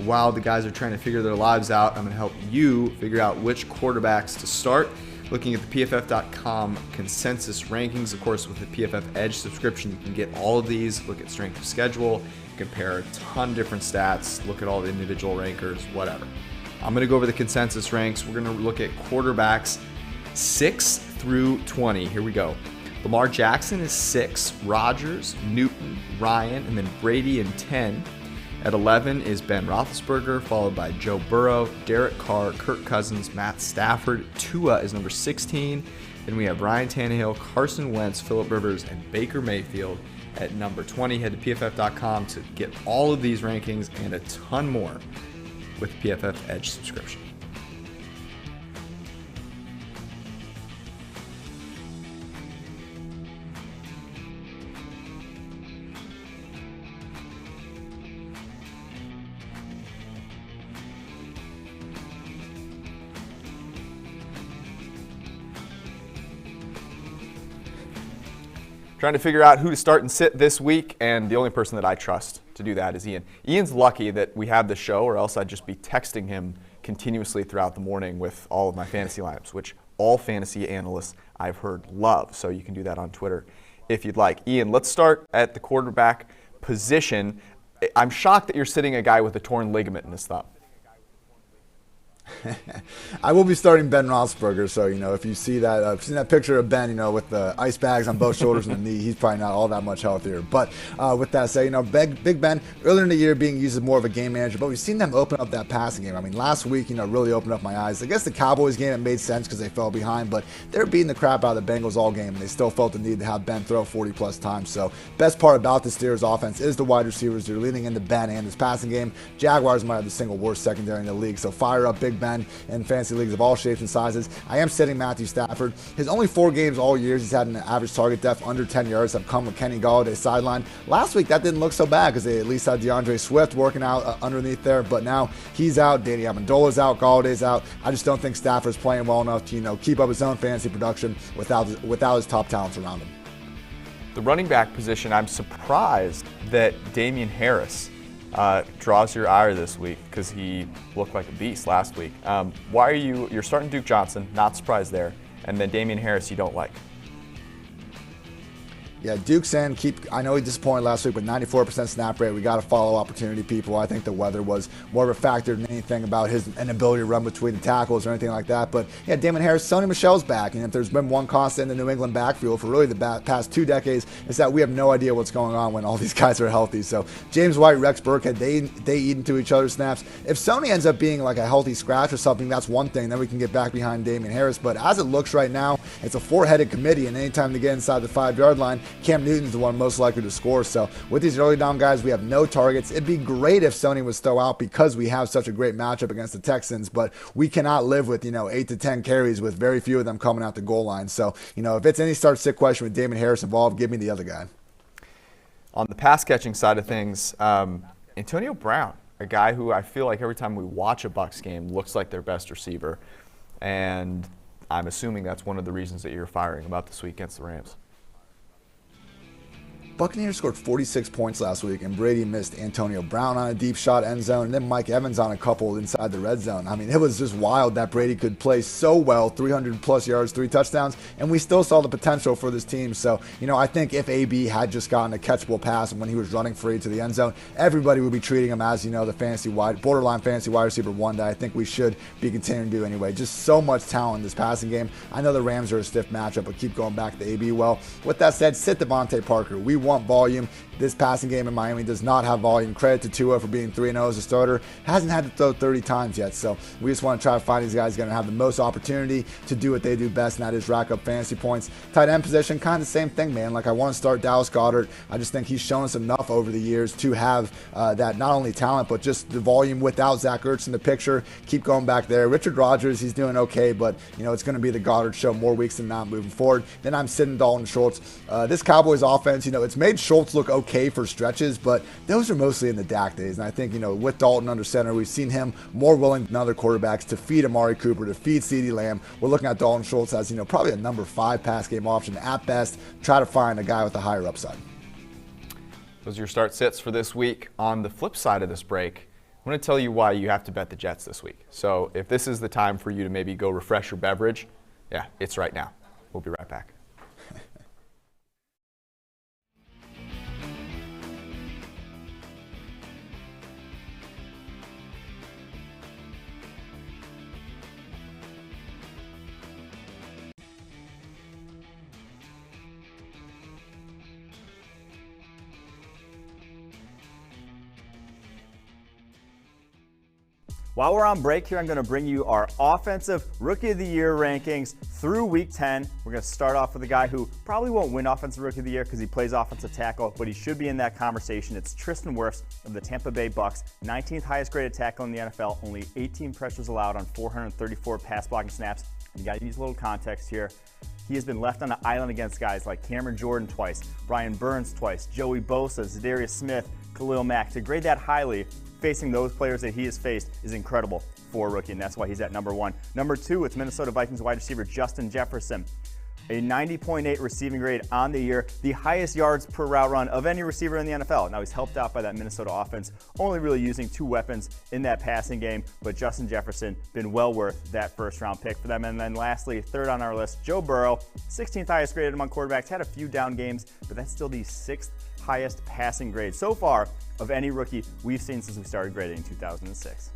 While the guys are trying to figure their lives out, I'm going to help you figure out which quarterbacks to start. Looking at the PFF.com consensus rankings, of course, with the PFF Edge subscription, you can get all of these. Look at strength of schedule, compare a ton of different stats, look at all the individual rankers, whatever. I'm going to go over the consensus ranks. We're going to look at quarterbacks 6 through 20. Here we go. Lamar Jackson is 6, Rodgers, Newton, Ryan, and then Brady in 10. At 11 is Ben Roethlisberger, followed by Joe Burrow, Derek Carr, Kirk Cousins, Matt Stafford. Tua is number 16. Then we have Ryan Tannehill, Carson Wentz, Phillip Rivers, and Baker Mayfield at number 20. Head to PFF.com to get all of these rankings and a ton more with PFF Edge subscription. Trying to figure out who to start and sit this week, and the only person that I trust to do that is Ian. Ian's lucky that we have the show, or else I'd just be texting him continuously throughout the morning with all of my fantasy lineups, which all fantasy analysts I've heard love. So you can do that on Twitter if you'd like. Ian, let's start at the quarterback position. I'm shocked that you're sitting a guy with a torn ligament in his thumb. I will be starting Ben Roethlisberger, so if you see that, if you've seen that picture of Ben, with the ice bags on both shoulders and the knee, he's probably not all that much healthier. But with that said, Big Ben earlier in the year being used as more of a game manager, but we've seen them open up that passing game. I mean, last week, really opened up my eyes. I guess the Cowboys game, it made sense because they fell behind, but they're beating the crap out of the Bengals all game, and they still felt the need to have Ben throw 40-plus times. So best part about the Steelers offense is the wide receivers. They're leaning into Ben and his passing game. Jaguars might have the single worst secondary in the league, so fire up Big Ben in fantasy leagues of all shapes and sizes. I am sitting Matthew Stafford. His only 4 games all year, he's had an average target depth under 10 yards. Have come with Kenny Galladay's sideline. Last week, that didn't look so bad because they at least had DeAndre Swift working out underneath there. But now he's out. Danny Amendola's out. Galladay's out. I just don't think Stafford's playing well enough to keep up his own fantasy production without his top talents around him. The running back position, I'm surprised that Damian Harris draws your ire this week because he looked like a beast last week. Why are you're starting Duke Johnson, not surprised there, and then Damian Harris you don't like? Yeah, Duke's in. I know he disappointed last week, but 94% snap rate. We got to follow opportunity people. I think the weather was more of a factor than anything about his inability to run between the tackles or anything like that. But yeah, Damon Harris, Sony Michel's back. And if there's been one constant in the New England backfield for really the past 2 decades, it's that we have no idea what's going on when all these guys are healthy. So James White, Rex Burkhead, they eat into each other's snaps. If Sony ends up being like a healthy scratch or something, that's one thing. Then we can get back behind Damian Harris. But as it looks right now, it's a 4-headed committee, and anytime they get inside the 5-yard line, Cam Newton's the one most likely to score. So with these early down guys, we have no targets. It'd be great if Sony was still out because we have such a great matchup against the Texans, but we cannot live with 8 to 10 carries with very few of them coming out the goal line. So if it's any start-sit question with Damon Harris involved, give me the other guy. On the pass catching side of things, Antonio Brown, a guy who I feel like every time we watch a Bucs game looks like their best receiver, and I'm assuming that's one of the reasons that you're firing about this week against the Rams. Buccaneers scored 46 points last week, and Brady missed Antonio Brown on a deep shot end zone, and then Mike Evans on a couple inside the red zone. I mean, it was just wild that Brady could play so well, 300-plus yards, 3 touchdowns, and we still saw the potential for this team. So, I think if AB had just gotten a catchable pass when he was running free to the end zone, everybody would be treating him as, the borderline fantasy wide receiver 1 that I think we should be continuing to do anyway. Just so much talent in this passing game. I know the Rams are a stiff matchup, but keep going back to AB well. With that said, sit Devontae Parker. We want volume. This passing game in Miami does not have volume. Credit to Tua for being 3-0 as a starter. Hasn't had to throw 30 times yet, so we just want to try to find these guys going to have the most opportunity to do what they do best, and that is rack up fantasy points. Tight end position, kind of the same thing, man. Like, I want to start Dallas Goedert. I just think he's shown us enough over the years to have that not only talent, but just the volume without Zach Ertz in the picture. Keep going back there. Richard Rodgers, he's doing okay, but, it's going to be the Goddard show more weeks than not moving forward. Then I'm sitting Dalton Schultz. This Cowboys offense, it's made Schultz look okay for stretches, but those are mostly in the Dak days. And I think, with Dalton under center, we've seen him more willing than other quarterbacks to feed Amari Cooper, to feed CeeDee Lamb. We're looking at Dalton Schultz as, probably a number 5 pass game option at best. Try to find a guy with a higher upside. Those are your start sits for this week. On the flip side of this break, I want to tell you why you have to bet the Jets this week. So if this is the time for you to maybe go refresh your beverage, yeah, it's right now. We'll be right back. While we're on break here, I'm going to bring you our Offensive Rookie of the Year rankings through Week 10. We're going to start off with a guy who probably won't win Offensive Rookie of the Year because he plays offensive tackle, but he should be in that conversation. It's Tristan Wirfs of the Tampa Bay Bucs, 19th highest graded tackle in the NFL, only 18 pressures allowed on 434 pass blocking snaps. You got to use a little context here. He has been left on the island against guys like Cameron Jordan twice, Brian Burns twice, Joey Bosa, Zadarius Smith, Khalil Mack. To grade that highly, facing those players that he has faced is incredible for a rookie, and that's why he's at number 1. Number 2, it's Minnesota Vikings wide receiver Justin Jefferson. a 90.8 receiving grade on the year, the highest yards per route run of any receiver in the NFL. Now, he's helped out by that Minnesota offense, only really using 2 weapons in that passing game, but Justin Jefferson been well worth that first-round pick for them. And then lastly, third on our list, Joe Burrow, 16th highest graded among quarterbacks, had a few down games, but that's still the 6th highest passing grade so far of any rookie we've seen since we started grading in 2006.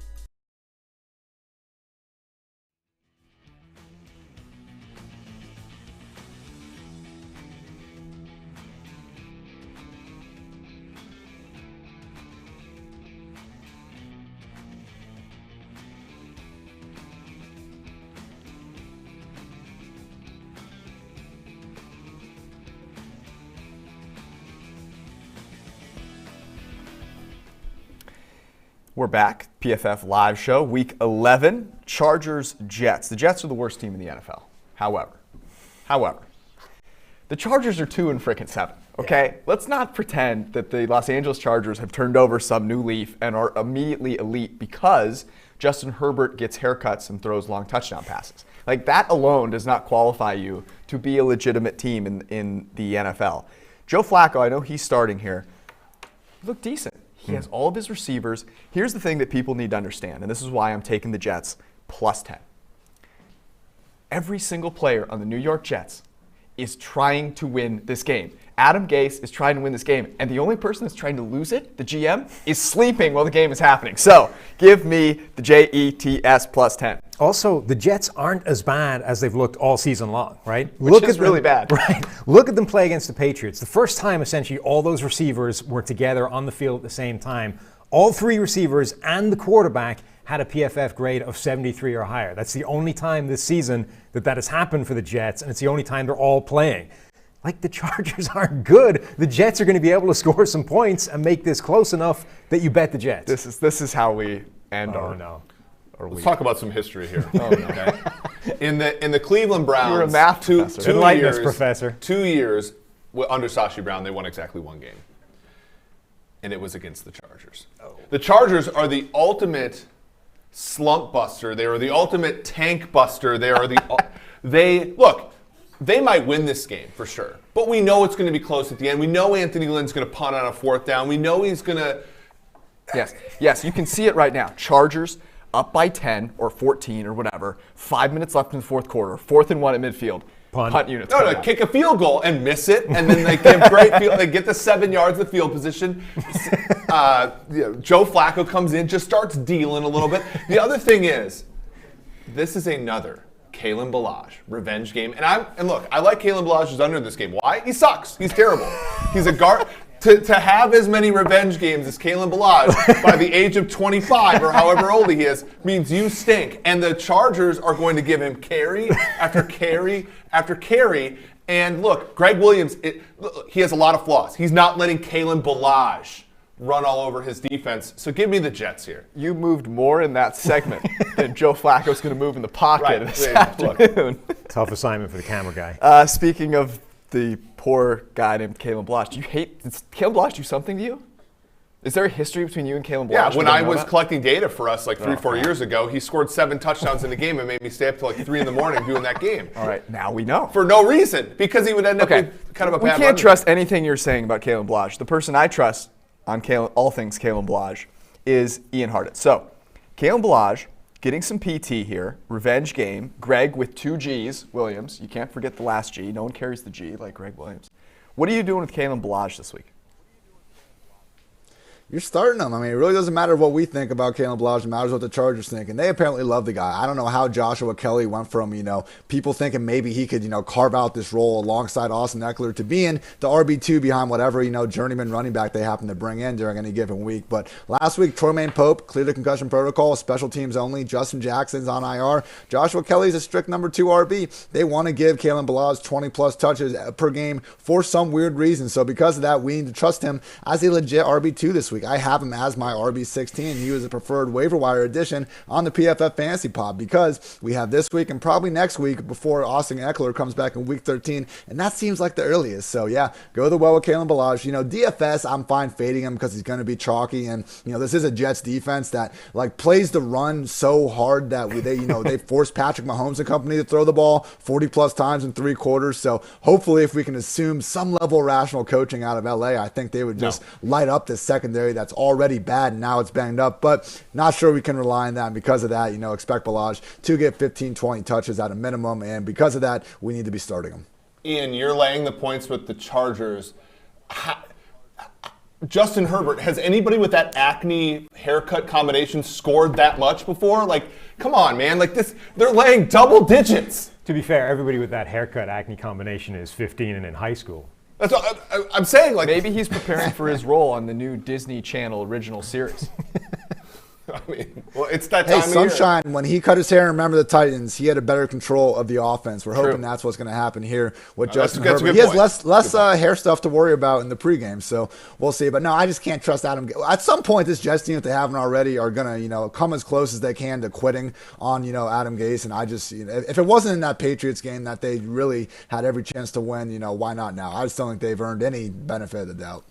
We're back. PFF live show, week 11, Chargers-Jets. The Jets are the worst team in the NFL. However, the Chargers are 2-7, okay? Yeah. Let's not pretend that the Los Angeles Chargers have turned over some new leaf and are immediately elite because Justin Herbert gets haircuts and throws long touchdown passes. Like, that alone does not qualify you to be a legitimate team in the NFL. Joe Flacco, I know he's starting here. He looked decent. He has all of his receivers. Here's the thing that people need to understand, and this is why I'm taking the Jets plus 10. Every single player on the New York Jets is trying to win this game. Adam Gase is trying to win this game, and the only person that's trying to lose it, the GM, is sleeping while the game is happening. So give me the Jets plus 10. Also, the Jets aren't as bad as they've looked all season long, right? Which is really bad. Right. Look at them play against the Patriots. The first time, essentially, all those receivers were together on the field at the same time. All 3 receivers and the quarterback had a PFF grade of 73 or higher. That's the only time this season that has happened for the Jets, and it's the only time they're all playing. Like, the Chargers aren't good. The Jets are going to be able to score some points and make this close enough that you bet the Jets. This is how we end our no. Let's talk about some history here. Oh, no. Okay? In the Cleveland Browns, you're a math professor. 2 Enlighten years, us, Professor. 2 years under Sashi Brown, they won exactly 1 game, and it was against the Chargers. Oh. The Chargers are the ultimate slump buster. They are the ultimate tank buster. They are They might win this game for sure, but we know it's going to be close at the end. We know Anthony Lynn's going to punt on a 4th down. We know he's going to. Yes, you can see it right now. Chargers up by 10 or 14 or whatever. 5 minutes left in the 4th quarter. 4th and 1 at midfield. Punt units. No, kick a field goal and miss it, and then they give great field. They get the 7 yards of field position. Joe Flacco comes in, just starts dealing a little bit. The other thing is, this is another Kalen Ballage revenge game, and look, I like Kalen Ballage's under in this game. Why? He sucks. He's terrible. He's a guard. To have as many revenge games as Kalen Ballage by the age of 25 or however old he is means you stink. And the Chargers are going to give him carry after carry after carry. And look, Greg Williams, he has a lot of flaws. He's not letting Kalen Ballage run all over his defense. So give me the Jets here. You moved more in that segment than Joe Flacco's going to move in the pocket this afternoon. Tough assignment for the camera guy. Speaking of the poor guy named Kalen Ballage, does Kalen Ballage do something to you? Is there a history between you and Kalen Ballage? Yeah, when I was collecting data for us like 3-4 years ago, he scored 7 touchdowns in the game and made me stay up till like 3 in the morning doing that game. All right, now we know. For no reason, because he would end up with kind of a bad We can't trust anything you're saying about Kalen Ballage. The person I trust on all things Kalen Ballage is Ian Hartitz. So, Kalen Ballage getting some PT here, revenge game. Greg with 2 G's, Williams. You can't forget the last G. No one carries the G like Greg Williams. What are you doing with Kalen Ballage this week? You're starting him. I mean, it really doesn't matter what we think about Kalen Ballage. It matters what the Chargers think. And they apparently love the guy. I don't know how Joshua Kelly went from, people thinking maybe he could, carve out this role alongside Austin Eckler to being the RB2 behind whatever, journeyman running back they happen to bring in during any given week. But last week, Troymaine Pope cleared the concussion protocol, special teams only. Justin Jackson's on IR. Joshua Kelly's a strict number 2 RB. They want to give Kalen Ballage 20-plus touches per game for some weird reason. So because of that, we need to trust him as a legit RB2 this week. week. I have him as my RB16. He was a preferred waiver wire addition on the PFF Fantasy Pod because we have this week and probably next week before Austin Eckler comes back in week 13, and that seems like the earliest. So yeah, go the well with Kalen Ballage. DFS, I'm fine fading him because he's going to be chalky, and this is a Jets defense that plays the run so hard that they force Patrick Mahomes and company to throw the ball 40 plus times in 3 quarters. So hopefully, if we can assume some level of rational coaching out of LA, I think they would just light up this secondary that's already bad and now it's banged up. But not sure we can rely on that. And because of that, expect Ballage to get 15, 20 touches at a minimum, and because of that, we need to be starting him. Ian, you're laying the points with the Chargers. Justin Herbert, has anybody with that acne haircut combination scored that much before? Come on, man. They're laying double digits. To be fair, everybody with that haircut acne combination is 15 and in high school. That's what I'm saying. Maybe he's preparing for his role on the new Disney Channel original series. It's that time of year. Sunshine, when he cut his hair and Remember the Titans, he had a better control of the offense. We're hoping that's what's going to happen here with Justin Herbert. He has less hair stuff to worry about in the pregame, so we'll see. But no, I just can't trust Adam. At some point, this Jets team, if they haven't already, are going to come as close as they can to quitting on Adam Gase. And I just if it wasn't in that Patriots game that they really had every chance to win, why not now? I just don't think they've earned any benefit of the doubt.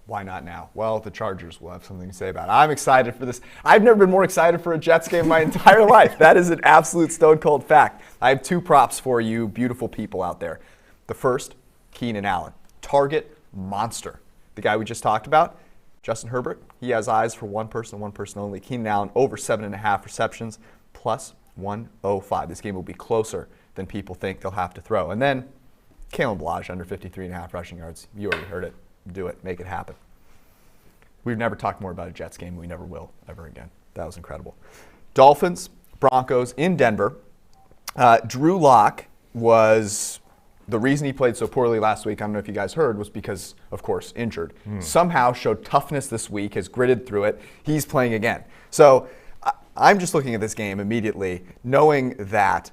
Why not now? Well, the Chargers will have something to say about it. I'm excited for this. I've never been more excited for a Jets game my entire life. That is an absolute stone cold fact. I have 2 props for you beautiful people out there. The first, Keenan Allen. Target monster. The guy we just talked about, Justin Herbert, he has eyes for one person only. Keenan Allen, over 7.5 receptions, plus 105. This game will be closer than people think they'll have to throw. And then, Kalen Ballage, under 53.5 rushing yards. You already heard it. Do it. Make it happen. We've never talked more about a Jets game. We never will ever again. That was incredible. Dolphins, Broncos in Denver. Drew Lock was the reason he played so poorly last week. I don't know if you guys heard, was because, of course, injured. Somehow showed toughness this week, has gritted through it. He's playing again. So I'm just looking at this game immediately, knowing that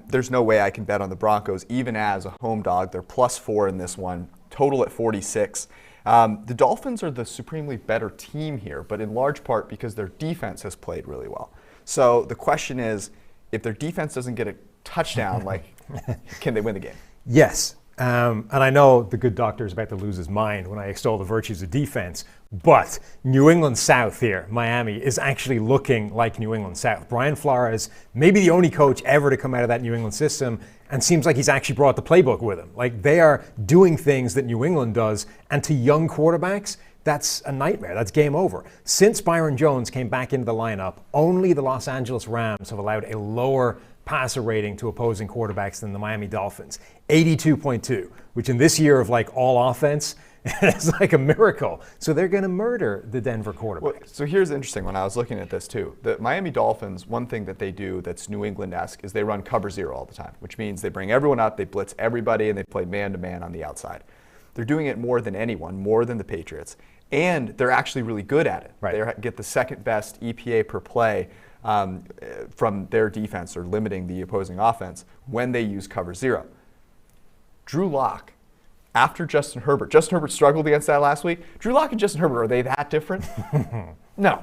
there's no way I can bet on the Broncos, even as a home dog. They're +4 in this one. Total at 46. The Dolphins are the supremely better team here, but in large part because their defense has played really well. So the question is, if their defense doesn't get a touchdown, can they win the game? Yes. And I know the good doctor is about to lose his mind when I extol the virtues of defense, but New England South here, Miami, is actually looking like New England South. Brian Flores, maybe the only coach ever to come out of that New England system, and seems like he's actually brought the playbook with him. They are doing things that New England does, and to young quarterbacks, that's a nightmare. That's game over. Since Byron Jones came back into the lineup, only the Los Angeles Rams have allowed a lower passer rating to opposing quarterbacks than the Miami Dolphins, 82.2, which in this year of all offense, it's like a miracle. So they're going to murder the Denver quarterback. Well, so here's the interesting one. I was looking at this too. The Miami Dolphins, one thing that they do that's New England-esque is they run cover 0 all the time, which means they bring everyone up, they blitz everybody, and they play man-to-man on the outside. They're doing it more than anyone, more than the Patriots, and they're actually really good at it. Right. They get the second best EPA per play from their defense, or limiting the opposing offense when they use cover 0. Drew Lock, after Justin Herbert struggled against that last week. Drew Lock and Justin Herbert, are they that different? No.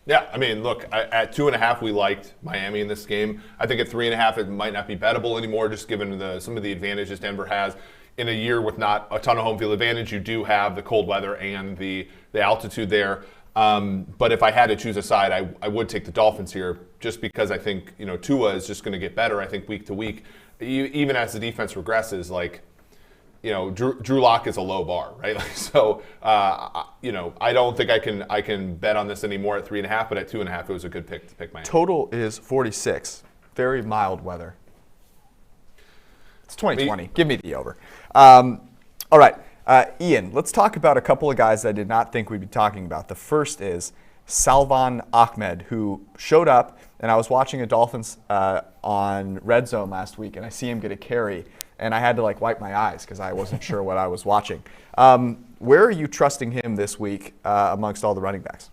Yeah, look, at 2.5, we liked Miami in this game. I think at 3.5, it might not be bettable anymore, just given some of the advantages Denver has. In a year with not a ton of home field advantage, you do have the cold weather and the altitude there. But if I had to choose a side, I would take the Dolphins here, just because I think Tua is just going to get better. I think week to week, even as the defense regresses, Drew Lock is a low bar, right? I don't think I can bet on this anymore at 3.5, but at 2.5, it was a good pick to pick Miami. Total is 46. Very mild weather. It's 2020. Give me the over. All right, Ian, let's talk about a couple of guys that I did not think we'd be talking about. The first is Salvon Ahmed, who showed up, and I was watching a Dolphins on Red Zone last week, and I see him get a carry, and I had to wipe my eyes because I wasn't sure what I was watching. Where are you trusting him this week amongst all the running backs?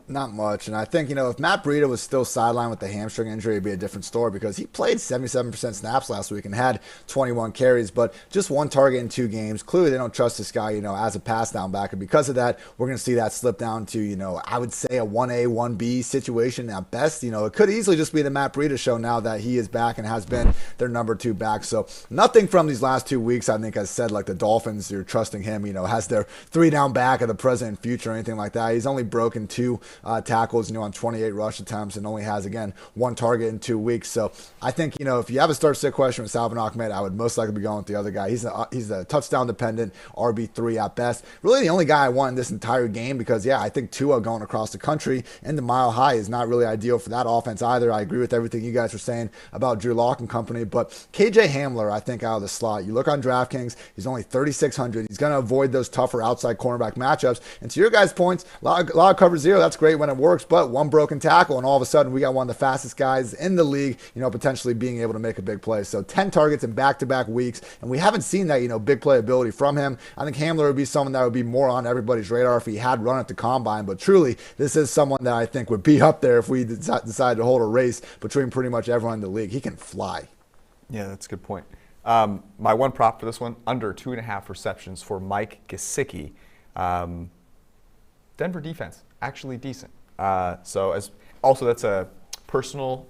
Not much. And I think, if Matt Breida was still sidelined with the hamstring injury, it'd be a different story because he played 77% snaps last week and had 21 carries, but just one target in 2 games. Clearly, they don't trust this guy, as a pass down back. And because of that, we're going to see that slip down to, I would say a 1A, 1B situation at best. It could easily just be the Matt Breida show now that he is back and has been their number 2 back. So nothing from these last 2 weeks, I think, has said like the Dolphins, you're trusting him, has their 3 down back of the present and future or anything like that. He's only broken 2 tackles, on 28 rush attempts and only has, again, 1 target in 2 weeks. So I think, if you have a start-sit question with Salvon Ahmed, I would most likely be going with the other guy. He's a touchdown-dependent RB3 at best. Really the only guy I want in this entire game because, I think Tua going across the country into Mile High is not really ideal for that offense either. I agree with everything you guys were saying about Drew Lock and company, but KJ Hamler, I think, out of the slot. You look on DraftKings, he's only 3,600. He's going to avoid those tougher outside cornerback matchups. And to your guys' points, a lot of cover 0. That's great when it works, but 1 broken tackle, and all of a sudden we got one of the fastest guys in the league, potentially being able to make a big play. So 10 targets in back-to-back weeks, and we haven't seen that, big playability from him. I think Hamler would be someone that would be more on everybody's radar if he had run at the combine, but truly, this is someone that I think would be up there if we decide to hold a race between pretty much everyone in the league. He can fly. Yeah, that's a good point. My one prop for this one, under 2.5 receptions for Mike Gesicki. Denver defense, actually decent. That's a personal,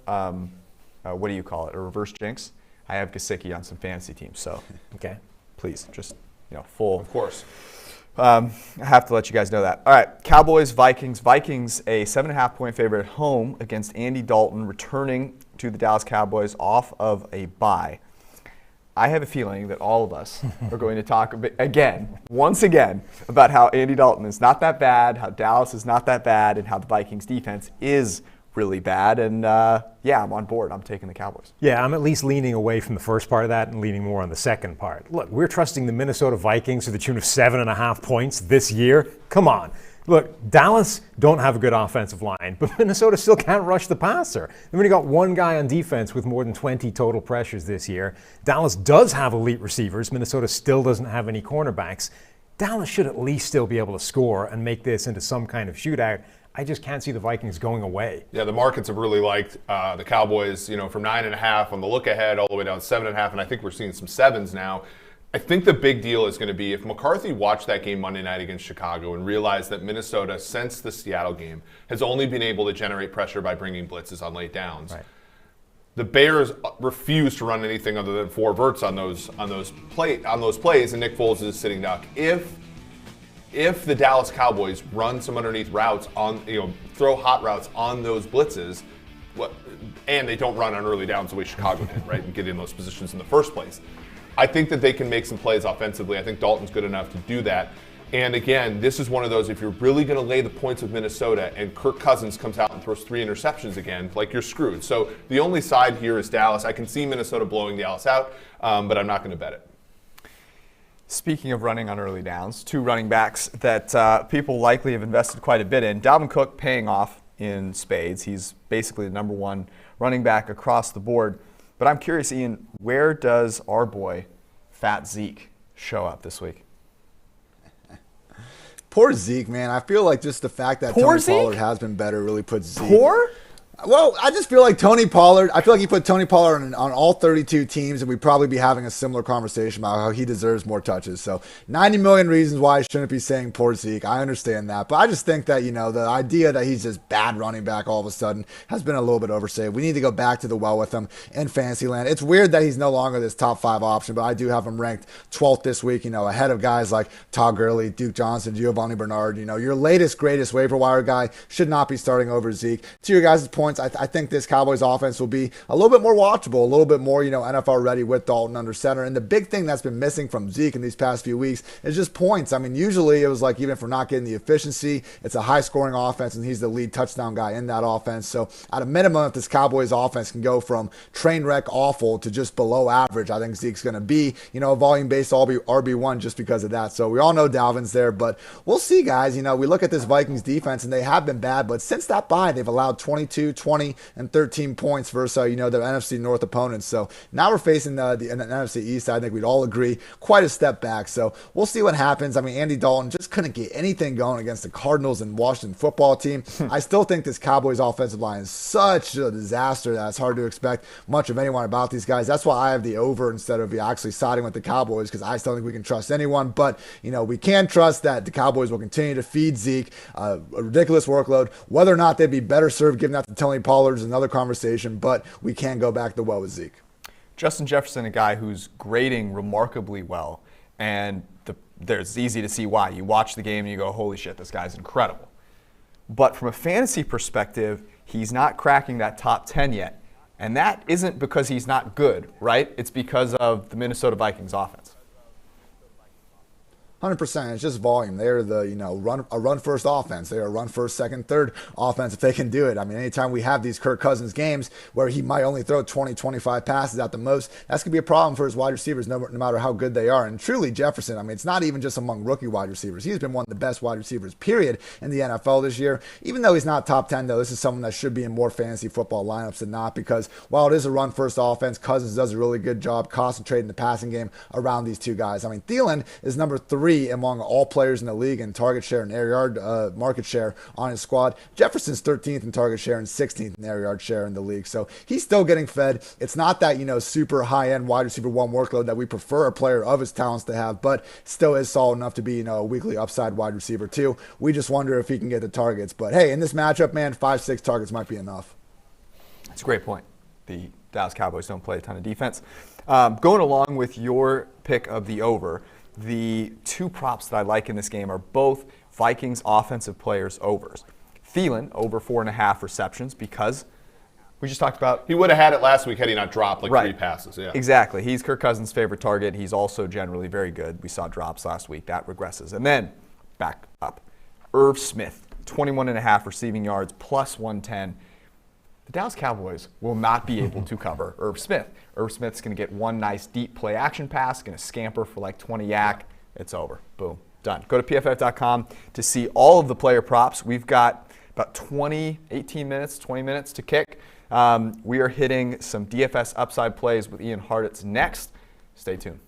what do you call it, a reverse jinx. I have Gesicki on some fantasy teams, so Okay. please, just, full. Of course. I have to let you guys know that. All right, Cowboys, Vikings. Vikings, a 7.5-point favorite at home against Andy Dalton, returning to the Dallas Cowboys off of a bye. I have a feeling that all of us are going to talk once again, about how Andy Dalton is not that bad, how Dallas is not that bad, and how the Vikings defense is really bad. And I'm on board. I'm taking the Cowboys. Yeah, I'm at least leaning away from the first part of that and leaning more on the second part. Look, we're trusting the Minnesota Vikings to the tune of 7.5 points this year. Come on. Look, Dallas don't have a good offensive line, but Minnesota still can't rush the passer. They've only got 1 guy on defense with more than 20 total pressures this year. Dallas does have elite receivers. Minnesota still doesn't have any cornerbacks. Dallas should at least still be able to score and make this into some kind of shootout. I just can't see the Vikings going away. Yeah, the markets have really liked the Cowboys, from 9.5 on the look ahead all the way down to 7.5, and I think we're seeing some 7s now. I think the big deal is going to be if McCarthy watched that game Monday night against Chicago and realized that Minnesota, since the Seattle game, has only been able to generate pressure by bringing blitzes on late downs. Right. The Bears refuse to run anything other than 4 verts on those plays, and Nick Foles is sitting duck. If the Dallas Cowboys run some underneath routes throw hot routes on those blitzes, and they don't run on early downs the way Chicago did, right, and get in those positions in the first place, I think that they can make some plays offensively. I think Dalton's good enough to do that. And again, this is one of those, if you're really going to lay the points with Minnesota and Kirk Cousins comes out and throws 3 interceptions again, you're screwed. So the only side here is Dallas. I can see Minnesota blowing Dallas out, but I'm not going to bet it. Speaking of running on early downs, 2 running backs that people likely have invested quite a bit in. Dalvin Cook paying off in spades. He's basically the number 1 running back across the board. But I'm curious, Ian, where does our boy, Fat Zeke, show up this week? Poor Zeke, man. I feel like just the fact that Tony Pollard has been better really puts Zeke. Poor? Well, I just feel like Tony Pollard, I feel like he put Tony Pollard on all 32 teams, and we'd probably be having a similar conversation about how he deserves more touches. So 90 million reasons why I shouldn't be saying poor Zeke. I understand that. But I just think that, the idea that he's just bad running back all of a sudden has been a little bit overstated. We need to go back to the well with him in Fantasyland. It's weird that he's no longer this top 5 option, but I do have him ranked 12th this week, ahead of guys like Todd Gurley, Duke Johnson, Giovanni Bernard. Your latest, greatest waiver wire guy should not be starting over Zeke. To your guys' points, I think this Cowboys offense will be a little bit more watchable, a little bit more, NFL ready with Dalton under center. And the big thing that's been missing from Zeke in these past few weeks is just points. I mean, usually it was like, even if we're not getting the efficiency, it's a high scoring offense and he's the lead touchdown guy in that offense. So at a minimum, if this Cowboys offense can go from train wreck awful to just below average, I think Zeke's going to be, a volume based RB1 just because of that. So we all know Dalvin's there, but we'll see, guys. We look at this Vikings defense and they have been bad, but since that bye, they've allowed 22, 20 and 13 points versus, the NFC North opponents. So now we're facing the NFC East. I think we'd all agree quite a step back. So we'll see what happens. I mean, Andy Dalton just couldn't get anything going against the Cardinals and Washington football team. I still think this Cowboys offensive line is such a disaster that it's hard to expect much of anyone about these guys. That's why I have the over instead of actually siding with the Cowboys, because I still think we can trust anyone. But, we can trust that the Cowboys will continue to feed Zeke a ridiculous workload. Whether or not they'd be better served giving that to Tony Pollard is another conversation, but we can go back the well with Zeke. Justin Jefferson, a guy who's grading remarkably well, and it's easy to see why. You watch the game and you go, holy shit, this guy's incredible. But from a fantasy perspective, he's not cracking that top 10 yet. And that isn't because he's not good, right? It's because of the Minnesota Vikings offense. 100%. It's just volume. They're the, run first offense. They're a run first, second, third offense if they can do it. I mean, anytime we have these Kirk Cousins games where he might only throw 20, 25 passes at the most, that's going to be a problem for his wide receivers no matter how good they are. And truly, Jefferson, I mean, it's not even just among rookie wide receivers. He's been one of the best wide receivers, period, in the NFL this year. Even though he's not top 10, though, this is someone that should be in more fantasy football lineups than not, because while it is a run first offense, Cousins does a really good job concentrating the passing game around these two guys. I mean, Thielen is number 3 among all players in the league in target share and air yard market share on his squad. Jefferson's 13th in target share and 16th in air yard share in the league. So he's still getting fed. It's not that, super high-end wide receiver one workload that we prefer a player of his talents to have, but still is solid enough to be, a weekly upside wide receiver too. We just wonder if he can get the targets. But hey, in this matchup, man, 5-6 targets might be enough. That's a great point. The Dallas Cowboys don't play a ton of defense. Going along with your pick of the over, the two props that I like in this game are both Vikings offensive players overs. Thielen, over 4.5 receptions, because we just talked about... He would have had it last week had he not dropped 3 passes. Yeah, exactly. He's Kirk Cousins' favorite target. He's also generally very good. We saw drops last week. That regresses. And then, back up, Irv Smith, 21.5 receiving yards, plus 110. The Dallas Cowboys will not be able to cover Irv Smith. Irv Smith's going to get one nice deep play action pass, going to scamper for 20 yak. It's over. Boom. Done. Go to PFF.com to see all of the player props. We've got about 20 minutes to kick. We are hitting some DFS upside plays with Ian Hartitz next. Stay tuned.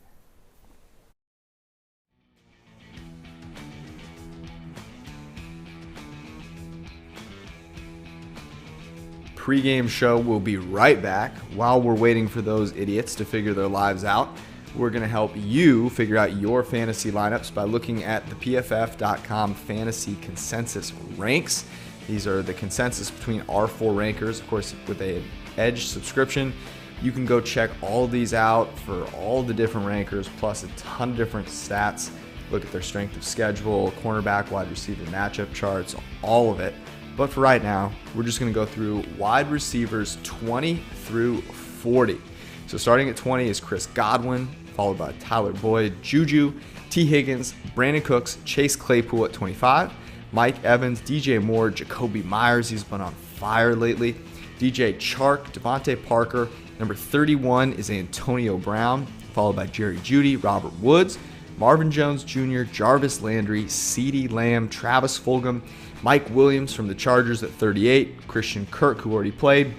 Pregame show will be right back. While we're waiting for those idiots to figure their lives out, we're going to help you figure out your fantasy lineups by looking at the PFF.com fantasy consensus ranks. These are the consensus between our 4 rankers. Of course, with an Edge subscription, you can go check all of these out for all the different rankers, plus a ton of different stats. Look at their strength of schedule, cornerback, wide receiver matchup charts, all of it. But for right now, we're just going to go through wide receivers 20 through 40. So starting at 20 is Chris Godwin, followed by Tyler Boyd, Juju, T. Higgins, Brandon Cooks, Chase Claypool at 25, Mike Evans, DJ Moore, Jacoby Myers, he's been on fire lately, DJ Chark, Devontae Parker. Number 31 is Antonio Brown, followed by Jerry Jeudy, Robert Woods, Marvin Jones Jr., Jarvis Landry, CeeDee Lamb, Travis Fulgham, Mike Williams from the Chargers at 38, Christian Kirk, who already played.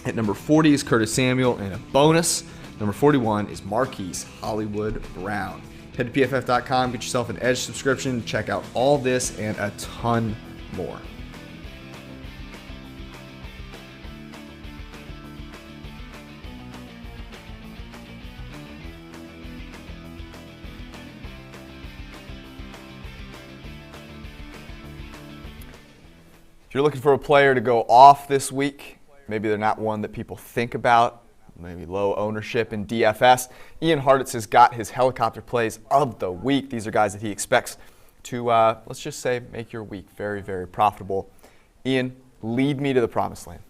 At number 40 is Curtis Samuel, and a bonus, number 41 is Marquise Hollywood Brown. Head to PFF.com, get yourself an Edge subscription, check out all this and a ton more. If you're looking for a player to go off this week, maybe they're not one that people think about, maybe low ownership in DFS, Ian Hartitz has got his helicopter plays of the week. These are guys that he expects to, let's just say, make your week very, very profitable. Ian, lead me to the promised land.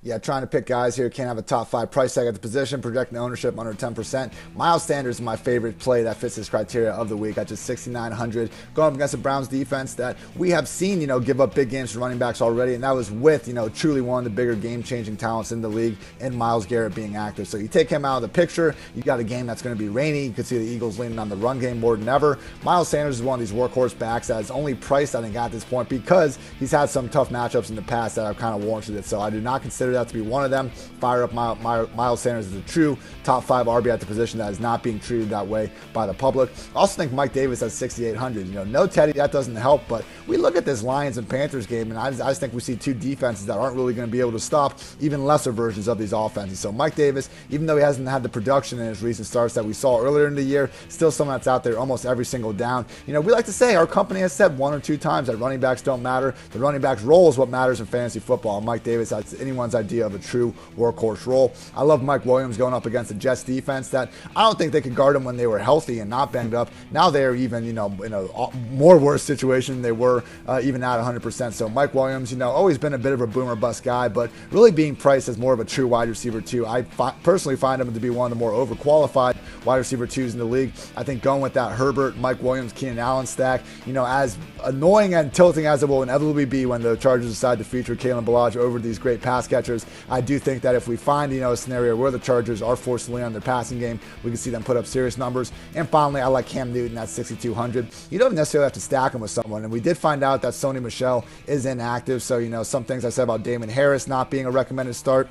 Yeah, trying to pick guys here. Can't have a top 5 price tag at the position. Projecting ownership under 10%. Miles Sanders is my favorite play that fits this criteria of the week at just 6,900. Going up against the Browns defense that we have seen, give up big games for running backs already. And that was with, truly one of the bigger game-changing talents in the league and Myles Garrett being active. So you take him out of the picture. You got a game that's going to be rainy. You can see the Eagles leaning on the run game more than ever. Miles Sanders is one of these workhorse backs that is only priced, I think, at this point because he's had some tough matchups in the past that have kind of warranted it. So I do not consider that to be one of them. Fire up Miles Sanders as a true top 5 RB at the position that is not being treated that way by the public. I also think Mike Davis has 6,800. No Teddy, that doesn't help, but we look at this Lions and Panthers game, and I just think we see two defenses that aren't really going to be able to stop even lesser versions of these offenses. So Mike Davis, even though he hasn't had the production in his recent starts that we saw earlier in the year, still someone that's out there almost every single down. We like to say, our company has said 1 or 2 times that running backs don't matter. The running back's role is what matters in fantasy football. And Mike Davis has anyone's idea of a true workhorse role. I love Mike Williams going up against the Jets defense that I don't think they could guard him when they were healthy and not banged up. Now they're even, in a more worse situation than they were even at 100%. So Mike Williams, always been a bit of a boomer bust guy, but really being priced as more of a true wide receiver too. I personally find him to be one of the more overqualified wide receiver twos in the league. I think going with that Herbert, Mike Williams, Keenan Allen stack, as annoying and tilting as it will inevitably be when the Chargers decide to feature Kalen Ballage over these great pass catchers, I do think that if we find, a scenario where the Chargers are forced to lean on their passing game, we can see them put up serious numbers. And finally, I like Cam Newton at 6,200. You don't necessarily have to stack him with someone, and we did find out that Sony Michel is inactive, so, some things I said about Damon Harris not being a recommended start,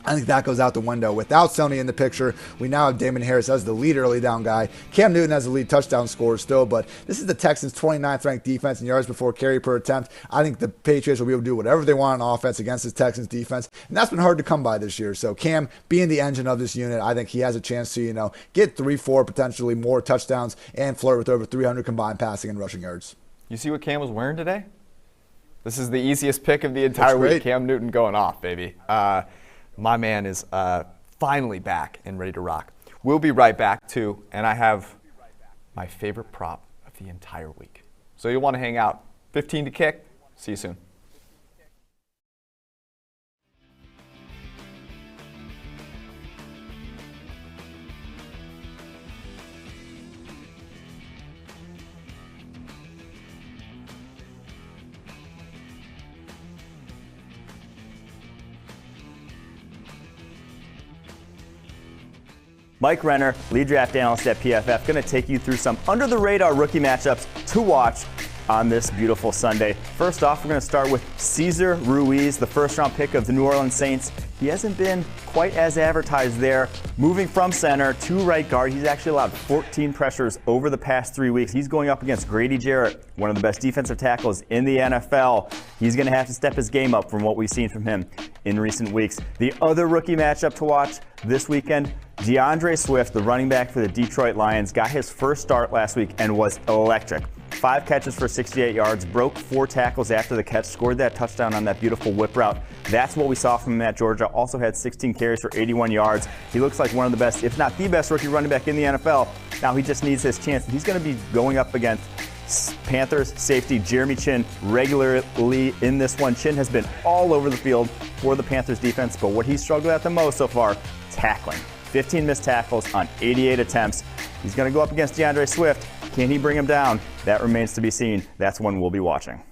I think that goes out the window. Without Sony in the picture, we now have Damon Harris as the lead early down guy. Cam Newton as the lead touchdown scorer still, but this is the Texans' 29th ranked defense in yards before carry per attempt. I think the Patriots will be able to do whatever they want on offense against this Texans defense, and that's been hard to come by this year. So Cam being the engine of this unit, I think he has a chance to, get 3, 4, potentially more touchdowns and flirt with over 300 combined passing and rushing yards. You see what Cam was wearing today? This is the easiest pick of the entire week. Cam Newton going off, baby. My man is finally back and ready to rock. We'll be right back, too, and I have my favorite prop of the entire week. So you'll want to hang out. 15 to kick. See you soon. Mike Renner, lead draft analyst at PFF, going to take you through some under-the-radar rookie matchups to watch on this beautiful Sunday. First off, we're going to start with Cesar Ruiz, the first-round pick of the New Orleans Saints. He hasn't been quite as advertised there. Moving from center to right guard, he's actually allowed 14 pressures over the past 3 weeks. He's going up against Grady Jarrett, one of the best defensive tackles in the NFL. He's going to have to step his game up from what we've seen from him in recent weeks. The other rookie matchup to watch this weekend, DeAndre Swift, the running back for the Detroit Lions, got his first start last week and was electric. 5 catches for 68 yards, broke 4 tackles after the catch, scored that touchdown on that beautiful whip route. That's what we saw from him at Georgia. Also had 16 carries for 81 yards. He looks like one of the best, if not the best, rookie running back in the NFL. Now he just needs his chance. He's going to be going up against Panthers safety Jeremy Chin regularly in this one. Chin has been all over the field for the Panthers defense, but what he's struggled at the most so far, tackling. 15 missed tackles on 88 attempts. He's going to go up against DeAndre Swift. Can he bring him down? That remains to be seen. That's one we'll be watching.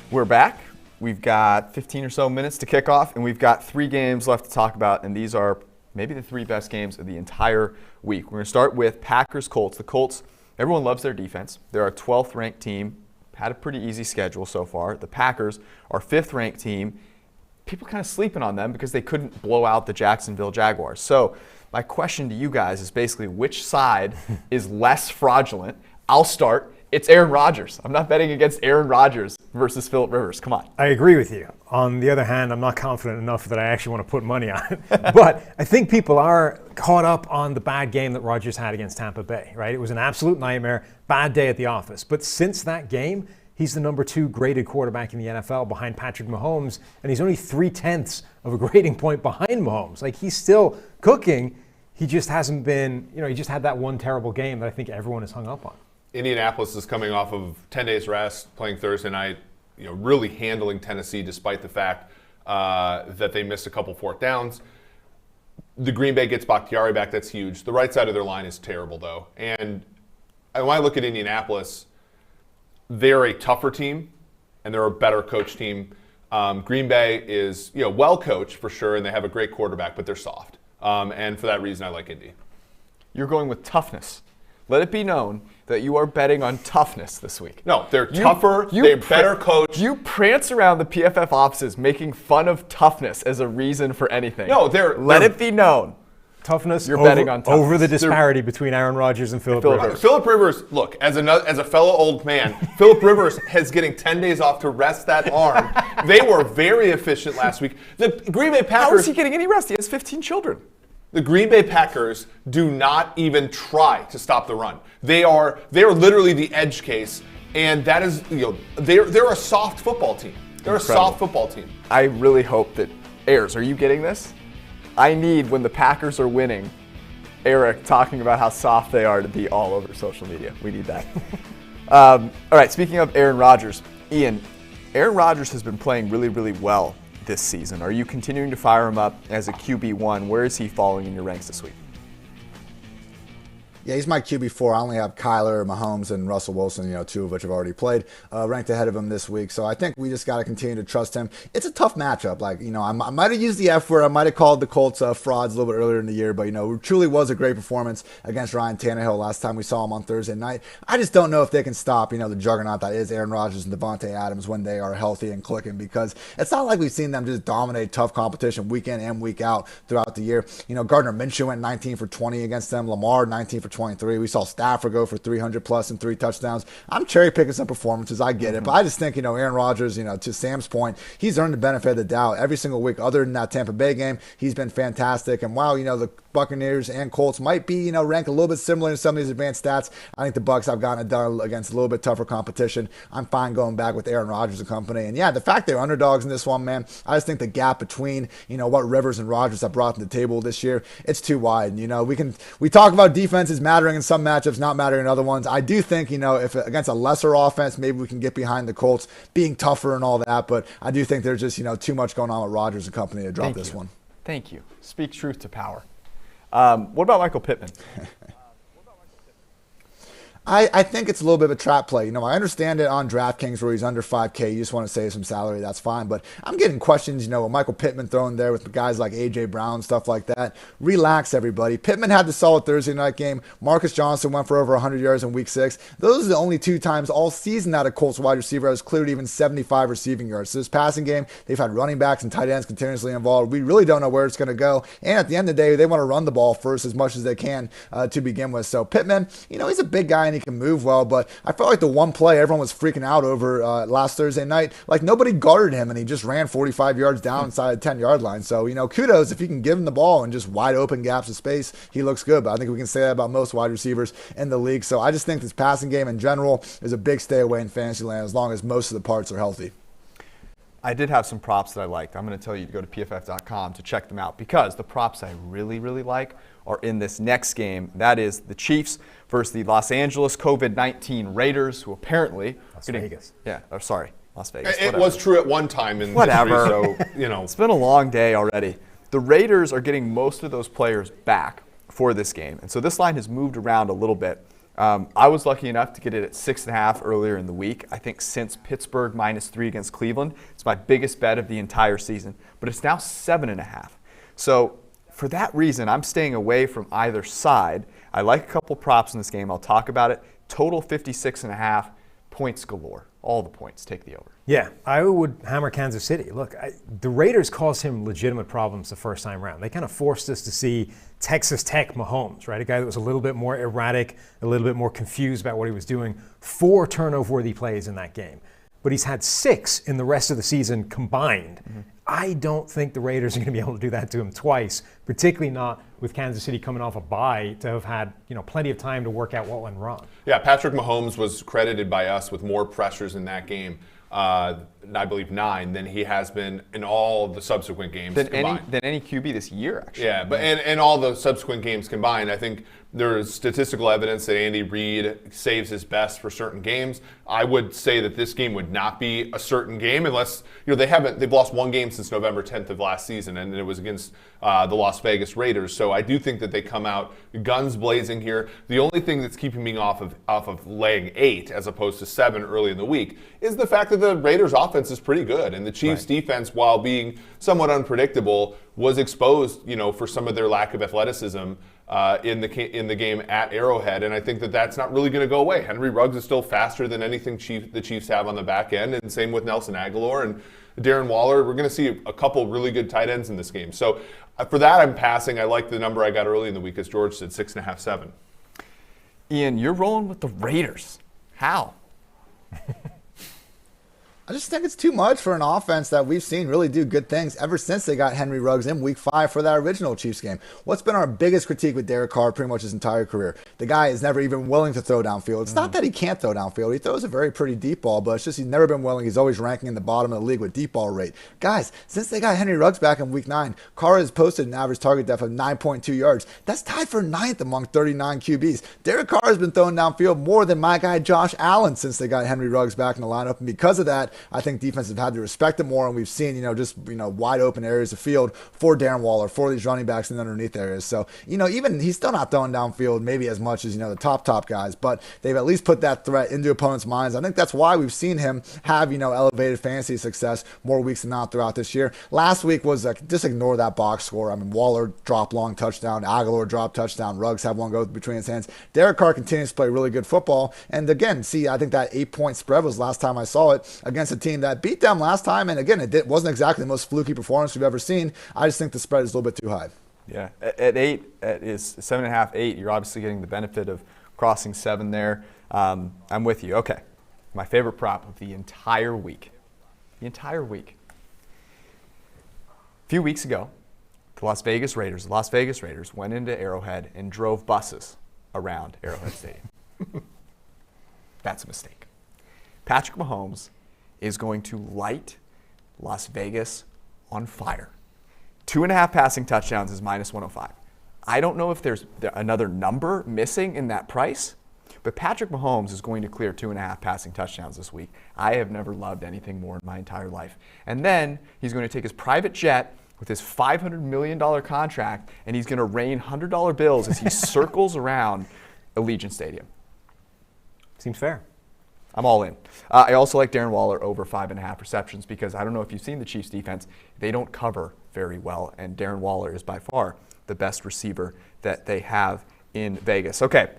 We're back. We've got 15 or so minutes to kick off, and we've got 3 games left to talk about, and these are maybe the 3 best games of the entire week. We're going to start with Packers-Colts. The Colts, everyone loves their defense. They're our 12th ranked team, had a pretty easy schedule so far. The Packers, our 5th ranked team, people kind of sleeping on them because they couldn't blow out the Jacksonville Jaguars. So my question to you guys is basically which side is less fraudulent? I'll start. It's Aaron Rodgers. I'm not betting against Aaron Rodgers versus Phillip Rivers. Come on. I agree with you. On the other hand, I'm not confident enough that I actually want to put money on it. But I think people are caught up on the bad game that Rodgers had against Tampa Bay, right? It was an absolute nightmare, bad day at the office. But since that game, He's the number 2 graded quarterback in the NFL behind Patrick Mahomes, and he's only 0.3 of a grading point behind Mahomes. Like, he's still cooking. He just hasn't been, he just had that one terrible game that I think everyone is hung up on. Indianapolis is coming off of 10 days rest, playing Thursday night, really handling Tennessee despite the fact that they missed a couple fourth downs. The Green Bay gets Bakhtiari back. That's huge. The right side of their line is terrible, though. And when I look at Indianapolis, they're a tougher team, and they're a better coach team. Green Bay is, well coached for sure, and they have a great quarterback, but they're soft. And for that reason, I like Indy. You're going with toughness. Let it be known that you are betting on toughness this week. No, they're tougher. They're better coached. You prance around the PFF offices making fun of toughness as a reason for anything. No, let it be known. Toughness. You're betting on toughness. Over the disparity between Aaron Rodgers and Philip Rivers. Philip Rivers, look, as a fellow old man, Philip Rivers is getting 10 days off to rest that arm. They were very efficient last week. The Green Bay Packers. How is he getting any rest? He has 15 children. The Green Bay Packers do not even try to stop the run. They are literally the edge case, and that is, they're a soft football team. They're Incredible. A soft football team. I really hope that Ayers, are you getting this? I need, when the Packers are winning, Eric talking about how soft they are to be all over social media. We need that. All right, speaking of Aaron Rodgers, Ian, Aaron Rodgers has been playing really, really well this season. Are you continuing to fire him up as a QB1? Where is he falling in your ranks this week? Yeah, he's my QB4. I only have Kyler, Mahomes, and Russell Wilson, 2 of which have already played, ranked ahead of him this week. So I think we just got to continue to trust him. It's a tough matchup. I might have used the F word. I might have called the Colts frauds a little bit earlier in the year, but, it truly was a great performance against Ryan Tannehill last time we saw him on Thursday night. I just don't know if they can stop, the juggernaut that is Aaron Rodgers and Devontae Adams when they are healthy and clicking, because it's not like we've seen them just dominate tough competition week in and week out throughout the year. Gardner Minshew went 19 for 20 against them. Lamar, 19 for 23. We saw Stafford go for 300 plus and 3 touchdowns. I'm cherry picking some performances. I get it. But I just think, Aaron Rodgers, to Sam's point, he's earned the benefit of the doubt every single week. Other than that Tampa Bay game, he's been fantastic. And while, the Buccaneers and Colts might be, ranked a little bit similar in some of these advanced stats, I think the Bucs have gotten it done against a little bit tougher competition. I'm fine going back with Aaron Rodgers and company. And yeah, the fact they're underdogs in this one, man, I just think the gap between, what Rivers and Rodgers have brought to the table this year, it's too wide. We talk about defenses mattering in some matchups, not mattering in other ones. I do think, if against a lesser offense, maybe we can get behind the Colts being tougher and all that. But I do think there's just, too much going on with Rodgers and company to drop this one. Thank you. Speak truth to power. What about Michael Pittman? I think it's a little bit of a trap play. I understand it on DraftKings where he's under 5K. You just want to save some salary. That's fine. But I'm getting questions, with Michael Pittman thrown there with guys like A.J. Brown, stuff like that. Relax, everybody. Pittman had the solid Thursday night game. Marcus Johnson went for over 100 yards in week 6. Those are the only 2 times all season that a Colts wide receiver has cleared even 75 receiving yards. So this passing game, they've had running backs and tight ends continuously involved. We really don't know where it's going to go. And at the end of the day, they want to run the ball first as much as they can to begin with. So Pittman, he's a big guy and he can move well, but I felt like the one play everyone was freaking out over last Thursday night, like nobody guarded him and he just ran 45 yards down inside the 10-yard line. So, kudos if you can give him the ball and just wide open gaps of space, he looks good. But I think we can say that about most wide receivers in the league. So I just think this passing game in general is a big stay away in fantasy land as long as most of the parts are healthy. I did have some props that I liked. I'm going to tell you to go to pff.com to check them out because the props I really, really like are in this next game. That is the Chiefs versus the Los Angeles COVID-19 Raiders, who apparently Las Vegas. Yeah, sorry, Las Vegas. It was true at one time in history, so It's been a long day already. The Raiders are getting most of those players back for this game, and so this line has moved around a little bit. I was lucky enough to get it at 6.5 earlier in the week. I think since Pittsburgh -3 against Cleveland, it's my biggest bet of the entire season. But it's now 7.5. So for that reason, I'm staying away from either side. I like a couple props in this game. I'll talk about it. Total 56.5, points galore. All the points. Take the over. Yeah, I would hammer Kansas City. Look, the Raiders caused him legitimate problems the first time around. They kind of forced us to see Texas Tech Mahomes, right? A guy that was a little bit more erratic, a little bit more confused about what he was doing. 4 turnover-worthy plays in that game. but he's had 6 in the rest of the season combined. Mm-hmm. I don't think the Raiders are going to be able to do that to him twice, particularly not with Kansas City coming off a bye to have had plenty of time to work out what went wrong. Yeah, Patrick Mahomes was credited by us with more pressures in that game, I believe 9, than he has been in all the subsequent games combined. Than any QB this year, actually. Yeah, but and all the subsequent games combined, I think there is statistical evidence that Andy Reid saves his best for certain games. I would say that this game would not be a certain game unless they've lost 1 game since November 10th of last season, and it was against the Las Vegas Raiders. So I do think that they come out guns blazing here. The only thing that's keeping me off of laying 8 as opposed to 7 early in the week is the fact that the Raiders' offense is pretty good, and the Chiefs' defense, while being somewhat unpredictable, was exposed, for some of their lack of athleticism in the game at Arrowhead, and I think that that's not really going to go away. Henry Ruggs is still faster than anything the Chiefs have on the back end, and same with Nelson Aguilar and Darren Waller. We're going to see a couple really good tight ends in this game. So for that, I'm passing. I like the number I got early in the week, as George said, 6.5, 7. Ian, you're rolling with the Raiders. How? I just think it's too much for an offense that we've seen really do good things ever since they got Henry Ruggs in Week 5 for that original Chiefs game. What's been our biggest critique with Derek Carr pretty much his entire career? The guy is never even willing to throw downfield. It's not that he can't throw downfield. He throws a very pretty deep ball, but it's just he's never been willing. He's always ranking in the bottom of the league with deep ball rate. Guys, since they got Henry Ruggs back in Week 9, Carr has posted an average target depth of 9.2 yards. That's tied for 9th among 39 QBs. Derek Carr has been throwing downfield more than my guy Josh Allen since they got Henry Ruggs back in the lineup, and because of that, I think defensive had to respect it more, and we've seen, wide open areas of field for Darren Waller, for these running backs in the underneath areas. So, even he's still not throwing downfield maybe as much as, the top guys, but they've at least put that threat into opponents' minds. I think that's why we've seen him have, elevated fantasy success more weeks than not throughout this year. Last week was just ignore that box score. I mean, Waller dropped long touchdown, Aguilar dropped touchdown, Ruggs had one go between his hands. Derek Carr continues to play really good football. And again, I think that 8-point spread was last time I saw it against a team that beat them last time, and again, it wasn't exactly the most fluky performance we've ever seen. I just think the spread is a little bit too high. Yeah, at 8, it is 7.5, 8. You're obviously getting the benefit of crossing 7 there. I'm with you. Okay, my favorite prop of the entire week. A few weeks ago, the Las Vegas Raiders went into Arrowhead and drove buses around Arrowhead Stadium. That's a mistake. Patrick Mahomes is going to light Las Vegas on fire. 2.5 passing touchdowns is minus 105. I don't know if there's another number missing in that price, but Patrick Mahomes is going to clear 2.5 passing touchdowns this week. I have never loved anything more in my entire life. And then he's going to take his private jet with his $500 million contract, and he's going to rain $100 bills as he circles around Allegiant Stadium. Seems fair. I'm all in. I also like Darren Waller over 5.5 receptions because I don't know if you've seen the Chiefs defense. They don't cover very well, and Darren Waller is by far the best receiver that they have in Vegas. Okay,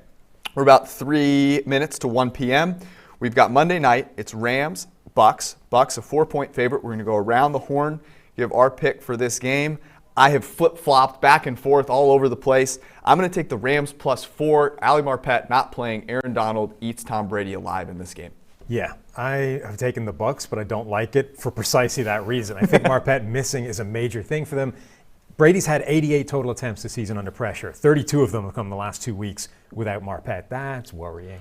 we're about 3 minutes to 1 p.m. We've got Monday night. It's Rams, Bucks. Bucks a 4-point favorite. We're going to go around the horn, give our pick for this game. I have flip-flopped back and forth all over the place. I'm going to take the Rams +4. Ali Marpet not playing. Aaron Donald eats Tom Brady alive in this game. Yeah, I have taken the Bucks, but I don't like it for precisely that reason. I think Marpet missing is a major thing for them. Brady's had 88 total attempts this season under pressure. 32 of them have come the last 2 weeks without Marpet. That's worrying.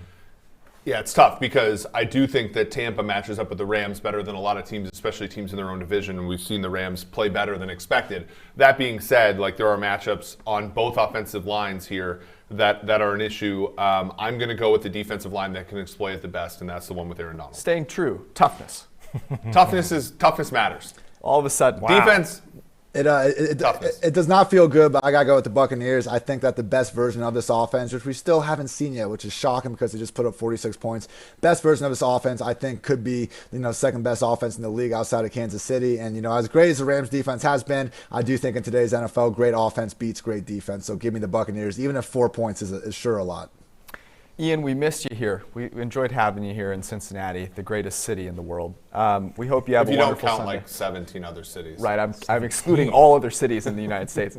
Yeah, it's tough because I do think that Tampa matches up with the Rams better than a lot of teams, especially teams in their own division, and we've seen the Rams play better than expected. That being said, there are matchups on both offensive lines here that are an issue. I'm going to go with the defensive line that can exploit it the best, and that's the one with Aaron Donald. Staying true. Toughness. Toughness matters. All of a sudden. Wow. Defense. It does not feel good, but I got to go with the Buccaneers. I think that the best version of this offense, which we still haven't seen yet, which is shocking because they just put up 46 points. Best version of this offense, I think, could be second best offense in the league outside of Kansas City. And as great as the Rams defense has been, I do think in today's NFL, great offense beats great defense. So give me the Buccaneers, even if 4 points is sure a lot. Ian, we missed you here. We enjoyed having you here in Cincinnati, the greatest city in the world. We hope you have a wonderful Sunday. If you don't count 17 other cities. Right, I'm excluding all other cities in the United States.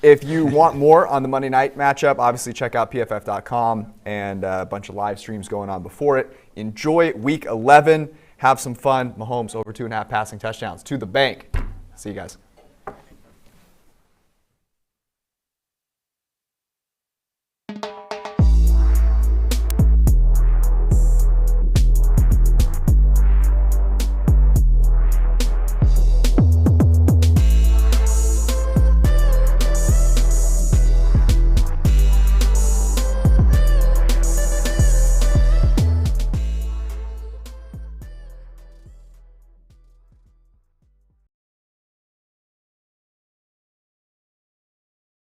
If you want more on the Monday night matchup, obviously check out PFF.com and a bunch of live streams going on before it. Enjoy Week 11. Have some fun. Mahomes over 2.5 passing touchdowns to the bank. See you guys.